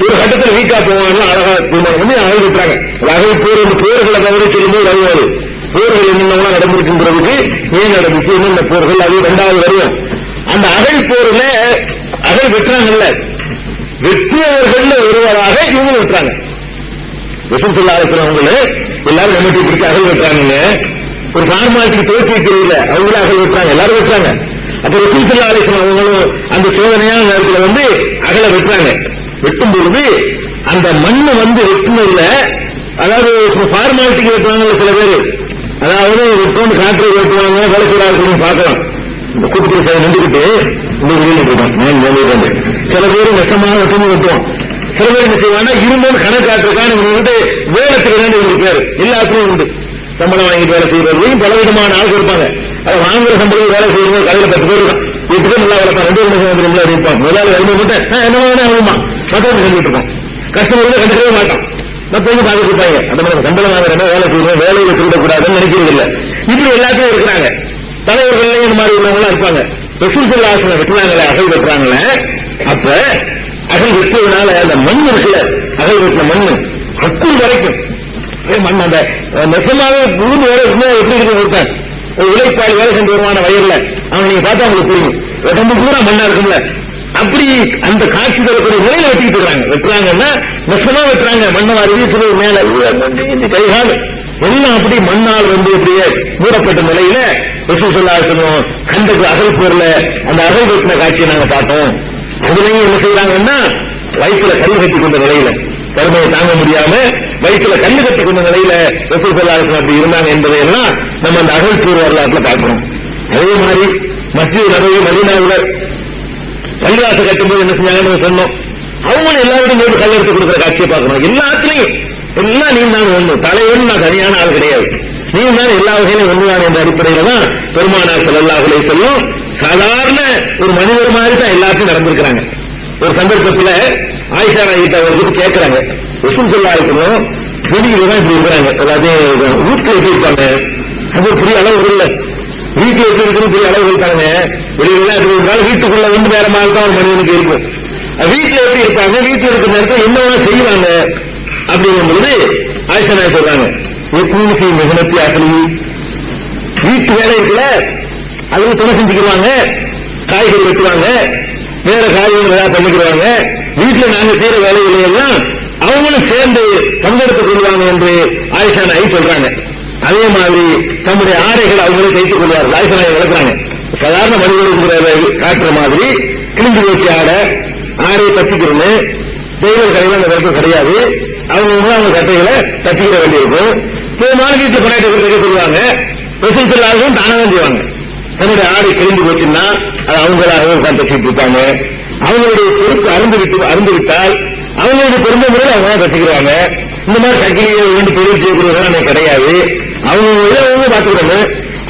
ஒரு கட்டத்தில் வீக்கா போவாங்க. அழகா வந்து அழகு விட்டுறாங்க. அழகு போர்களை தவிர சொல்லும்போது வருவாரு போர்கள் என்னென்ன நடந்திருக்குங்கிறதுக்கு ஏன் நடந்துச்சு, என்னென்ன போர்கள், அது 2வது வருவோம். அந்த அகழ் போர்ல அகழ் வெட்டுறாங்கல்ல, வெற்றியவர்கள் ஒருவராக இவங்க வெட்டுறாங்க. ரசூலுல்லாஹி அலைஹி வஸல்லம் எல்லாரும் நம்ம பிடிக்க அகழ் வெட்டுறாங்க. ஒரு ஃபார்மாலிட்டி தோற்றி வைக்கிறீங்க, அவங்களே அகழ் வெட்டுறாங்க, எல்லாரும் வெட்டுறாங்க. அப்ப ரசூலுல்லாஹி அலைஹி வஸல்லம் அவங்களும் அந்த சோதனையான நேரத்தில் வந்து அகல வெட்டுறாங்க. வெட்டும் பொழுது அந்த மண்ணை வந்து வெட்டுனதுல, அதாவது ஃபார்மாலிட்டிக்கு வெட்டுவாங்க சில பேர், அதாவது வெட்டோன்னு காற்று வெட்டுவாங்க, வேலை செய்யறாங்க பார்க்கலாம். இந்த கூட்டத்தில் நின்றுகிட்டு சில பேர் நெசமாக வெட்டணும் வெட்டுவோம். சில பேர் என்ன செய்வாங்க, இருந்தோம் கணக்காற்றுக்கான வந்து வேலைக்கு இவங்க பேர் எல்லாத்துக்கும் உண்டு. சம்பளம் வாங்கிட்டு வேலை செய்யறவங்க பலவிதமான ஆள் இருப்பாங்க. அதை வாங்குற சம்பளம் வேலை செய்யறவங்க கடையில 10 பேர் இருக்கும். வீட்டுக்கு நல்லா வளர்ப்பான், 2 வருஷம் இருப்பான். முதலாளி வரும்போது மட்டும் என்ன ஆகுமா மற்றவங்க செஞ்சுட்டு இருக்கோம். கஸ்டமர் கண்டுக்கவே மாட்டான், மற்றவங்க பார்த்துட்டு இருப்பாங்க. அந்த மாதிரி சம்பளம் வாங்குறேன், வேலை செய்யணும், வேலையை திருடக்கூடாதுன்னு நினைக்கிறது இல்லை. இப்படி எல்லாத்தையும் இருக்கிறாங்க. தலைவர்கள் இந்த மாதிரி உள்ளவங்களாம் இருப்பாங்க. ரசூலுல்லாஹி அலைஹி வஸல்லம் வெட்டுறாங்களே, அகல் வெட்டுறாங்களே, அப்ப அகல் வெட்டுறதுனால அந்த மண் இருக்குல்ல, அகல் வெட்டின மண்ணு அக்குள் வரைக்கும் மண் அந்த நெசமாவே புழுந்து வேலை எப்படி கொடுத்தாங்க. ஒரு உழைப்பாளி வேலை செஞ்சு வருமான வயல்ல அவன் நீங்க பார்த்தா உங்களுக்கு புரியும், உடம்பு பூரா மண்ணா இருக்கும்ல, அப்படி அந்த காட்சி தரக்கூடிய நிலையில வெட்டிக்கிட்டு இருக்காங்க. வெட்டுறாங்கன்னா நெசமா வெட்டுறாங்க, மண்ணை அறிவிச்சு மேல கைகால் எல்லாம் அப்படி மண்ணால் வந்து அப்படியே மூடப்பட்ட நிலையில ரசூலுல்லாஹி அலைஹி வஸல்லம் கண்டக்கு அகல் போர்ல அந்த அகல் வெட்டின காட்சியை நாங்க பார்த்தோம். அதுலயும் என்ன செய்யறாங்கன்னா வயிற்றுல கல் கட்டி கொண்ட நிலையில, கருமையை தாங்க முடியாம வயிற்றுல கல் கட்டி கொண்ட நிலையில ரசூலுல்லாஹி அலைஹி வஸல்லம் அப்படி இருந்தாங்க என்பதையெல்லாம் நம்ம அந்த அகல் போர் வரலாற்றுல பார்க்கிறோம். அதே மாதிரி மத்திய நபவி மதீனாவுல பள்ளிவாசல் கட்டும்போது என்ன செஞ்சாங்கன்னு சொன்னோம். அவங்களும் எல்லாருக்கும் கல் எடுத்து கொடுக்குற காட்சியை பார்க்கணும். எல்லாத்துலயும் எல்லாம் நீ தான் ஒண்ணு, தலைவன் நான் தனியான ஆள் கிடையாது, நீ தான் எல்லா வகையிலும் ஒன்றுதான் என்ற அடிப்படையில தான் பெருமானார் ஸல்லல்லாஹு அலைஹி வஸல்லம் சாதாரண ஒரு மனிதர் மாதிரி தான் எல்லாத்தையும் நடந்திருக்கிறாங்க. ஒரு சந்தர்ப்பத்தில் ஆயிஷா கிட்ட அவர்களுக்கு கேட்கிறாங்க, ரசூலுல்லாஹி அலைஹி வஸல்லம் வெளியில தான் இப்படி இருக்கிறாங்க, அதாவது வீட்டுல எப்படி இருப்பாங்க, அது ஒரு பெரிய அளவு இல்லை, வீட்டுல எப்படி இருக்கிறது பெரிய அளவு இருக்காங்க, வெளியில எப்படி இருந்தாலும் வீட்டுக்குள்ள வந்து வேற மாதிரி தான் ஒரு மனிதனுக்கு இருக்கும். வீட்டுல எப்படி இருப்பாங்க, வீட்டுல இருக்கிற நேரத்தில் என்ன செய்வாங்க அப்படிங்கும் பொழுது ஆயிஷா சொல்றாங்க, எப்பூனுக்கு மிகனத்தி அகலி, வீட்டு வேலை இருக்குல்ல அதுவும் துணை செஞ்சுக்கிடுவாங்க, காய்கறி வெட்டுவாங்க, வேற காரியங்கள் ஏதாவது பண்ணிக்கிறாங்க, வீட்டுல நாங்க செய்யற வேலைகளை எல்லாம் அவங்களும் சேர்ந்து பங்கெடுத்துக் கொள்வாங்க என்று ஆயிஷா நாயகி சொல்றாங்க. அதே மாதிரி தம்முடைய ஆடைகள் அவங்களே தைத்துக் கொள்வார்கள். ஆயிஷா நாயகி வளர்க்கிறாங்க. சாதாரண மனிதர்கள் காட்டுற மாதிரி கிழிஞ்சு வச்சு ஆடையை தச்சுக்கிறோன்னு தெய்வ கடையில் அந்த வரைக்கும் கிடையாது. அவங்க கட்டைகளை தச்சுக்கிற வேண்டியிருக்கும். வீட்டுல கொண்டாடி சொல்லுவாங்க, ரசூலுல்லாஹி தானதான் செய்வாங்க. தன்னுடைய ஆடை கிழிந்து போச்சுன்னா அது அவங்களாக தச்சுட்டு இருப்பாங்க. அவங்களுடைய பொறுப்பு அருந்துவிட்டால் அவங்களுடைய பொறுமை முறையில் அவங்க தச்சுக்கிறாங்க. இந்த மாதிரி தச்சியை வேண்டி தொழில் செய்யக்கூடியவங்க கிடையாது, அவங்க பார்த்துக்கிறாங்க.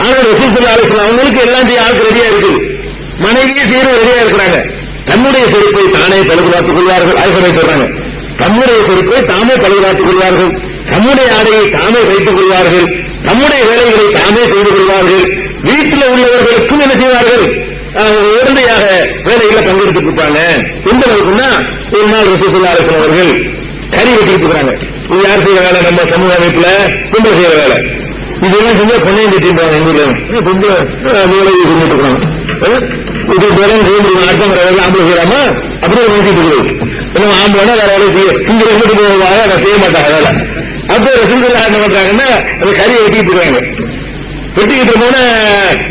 ஆனா ரசூலுல்லாஹி அலைஹி வஸல்லம் அவங்களுக்கு எல்லாம் செய்ய ஆளுக்கு ரெடியா இருக்குது, மனைவியே செய்ய ரெடியா இருக்கிறாங்க. தன்னுடைய செருப்பை தானே பழுதுபார்த்துக் கொள்வார்கள். ஆய்வு சொல்றாங்க, தம்முடைய பொறுப்பை தாமே பழுதுபார்த்துக் கொள்வார்கள், தம்முடைய ஆடையை தாமே வைத்துக் கொள்வார்கள், தம்முடைய வேலைகளை தாமே செய்து கொள்வார்கள். வீட்டில் உள்ளவர்களுக்கும் என்ன செய்வார்கள், உடந்தையாக வேலைகளை பங்கெடுத்துட்டு இருப்பாங்க. எந்த அளவுக்குன்னா ஒரு நாள் ரசூலுல்லாஹி அலைஹி வஸல்லம் அவர்கள் கறி வெட்டிட்டு இருக்காங்க. இது யார் செய்யற வேலை, நம்ம சமூக அமைப்புல கும்பல் செய்யற வேலை. இதெல்லாம் செஞ்சா பொண்ணையும் கட்டிருப்பாங்க. எங்க ஊர்ல கொஞ்சம் வேலையை செஞ்சுட்டு இருக்காங்க. இது அர்த்தம் ஆம்பளை செய்யலாமா அப்படியே நினைச்சிட்டு இருக்குது. ஆம்பளை வேற வேலை செய்ய இங்க இருந்துட்டு போவாங்க, அதை செய்ய மாட்டாங்க வேலை. அப்போ ரசூலுல்லாஹி என்ன பண்றாங்கன்னா அந்த கறியை வெட்டிட்டு இருக்காங்க. வெட்டிக்கிட்டு போன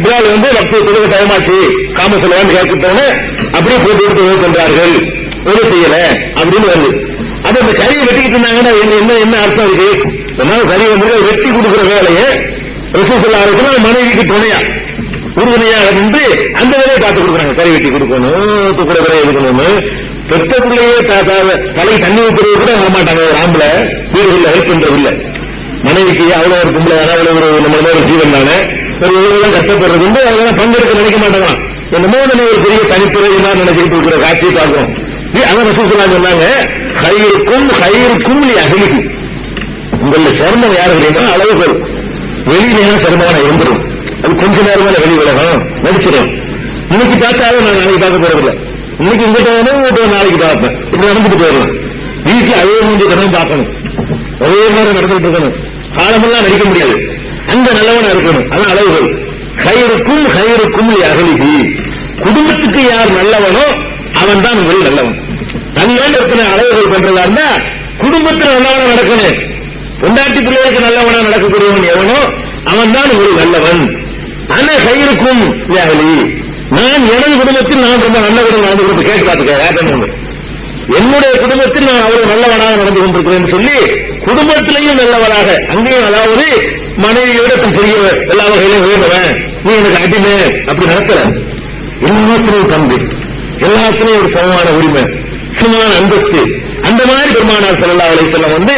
பிலால் வந்து பக்தி தொழுக டைமாச்சு காம சொல்லுவான்னு கேட்கிட்டோன்னு அப்படியே போட்டு விட்டு சென்றார்கள், ஒரு செய்யல அப்படின்னு வருது. அப்ப இந்த கறியை வெட்டிக்கிட்டு இருந்தாங்கன்னா என்ன அர்த்தம் இருக்கு? கறி வந்து வெட்டி கொடுக்குற வேலையை ரசூல் ஸல்லல்லாஹு அலைஹி வஸல்லம் மனைவிக்கு துணையா உறுதுணையாக நின்று அந்த வேலையை பார்த்து கொடுக்குறாங்க. கறி வெட்டி கொடுக்கணும், துப்புட கரையை எடுக்கணும்னு. பெற்ற பிள்ளையே தலை தண்ணி ஊற்றுறது கூட வர மாட்டாங்க. ஒரு ஆம்பளை வீடுகளில் ஹெல்ப் பண்றது இல்லை. மனைவிக்கு அவ்வளவு ஒரு கும்பல அவ்வளவு ஒரு நம்ம ஒரு ஜீவன் தானே, ஒரு உலகம் கஷ்டப்படுறது வந்து அதெல்லாம் பங்கெடுக்க நினைக்க மாட்டாங்க. என்னமோ ஒரு பெரிய தனித்துறை தான் நினைச்சிட்டு இருக்கிற காட்சியை பார்க்கும். அதான் ரசூல் ஸல்லல்லாஹு சொன்னாங்க, ஹைருக்கும் அகலிக்கு, உங்கள சிறந்தவங்க யாரு அப்படின்னா அளவுகள் வெளியிலேயே சிறந்தவன இருந்துடும். அது கொஞ்ச நேரமான வெளி உலகம் நடிச்சிடும். இன்னைக்கு பார்த்தாலும் நான் நாளைக்கு பார்க்க போறதில்லை. இன்னைக்கு உங்கள்கிட்ட நாளைக்கு பார்ப்பேன். இப்படி நடந்துட்டு போயிடலாம். வீட்டுல அதே மூஞ்சி தினம் பார்க்கணும், ஒரே நேரம் நடந்துட்டு இருக்கணும், காலமெல்லாம் நடிக்க முடியாது. அந்த நல்லவனா இருக்கணும். அதான் அளவுகள். ஹைருக்கும் அகலிகி, குடும்பத்துக்கு யார் நல்லவனோ அவன் தான் உங்களில் நல்லவன். நல்லவன் இருக்கிற அளவுகள் பண்றதா இருந்தா குடும்பத்தில் நல்லவனா நடக்கணும். பொண்டாட்டி பிள்ளைகளுக்கு நல்லவனா நடக்கக்கூடியவன் எவனோ அவன் தான் உங்களில் நல்லவன். ஆனா ஹைருக்கும் அகலி, நான் எனது குடும்பத்தில் நான் ரொம்ப நல்ல குடும்பம் நடந்து கொண்டு கேட்டு பார்த்துக்க, என்னுடைய குடும்பத்தில் நான் அவ்வளவு நல்லவனாக நடந்து கொண்டிருக்கிறேன் சொல்லி குடும்பத்திலையும் நல்லவனாக, அங்கேயும் அதாவது மனைவியோட பெரிய எல்லா வகையிலும் உயர்ந்தவன், நீ எனக்கு அடிமை அப்படி நடத்தல. எல்லாத்திலையும் தம்பி, எல்லாத்திலையும் ஒரு சமமான உரிமை, சமமான அந்தஸ்து. அந்த மாதிரி பெருமானார் ஸல்லல்லாஹு அலைஹி வஸல்லம் வந்து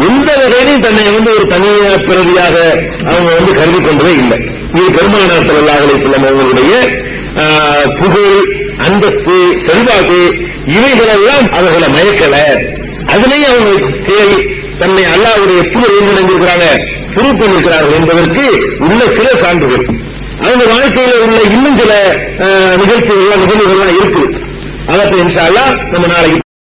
எந்த வகையிலும் தன்னை வந்து ஒரு தனியார் பிரதியாக அவங்க கருதி கொண்டதே இல்லை. இது பெருமானார் ஸல்லல்லாஹு அலைஹி வஸல்லம் அவர்களுடைய புகழ், அந்தஸ்து, செல்வாக்கு இவைகளெல்லாம் அவர்களை மயக்கல. அதுலேயும் அவங்க தன்னை அல்லாஹ்வுடைய எப்படி நினைந்திருக்கிறாங்க, ப்ரூவ் பண்ணிருக்கிறார்கள் என்பதற்கு உள்ள சில சான்றுகள். அவங்க வாழ்க்கையில் உள்ள இன்னும் சில நிகழ்வுகள்லாம் இருக்கு. அதை இன்ஷா அல்லாஹ் நம்ம நாளைக்கு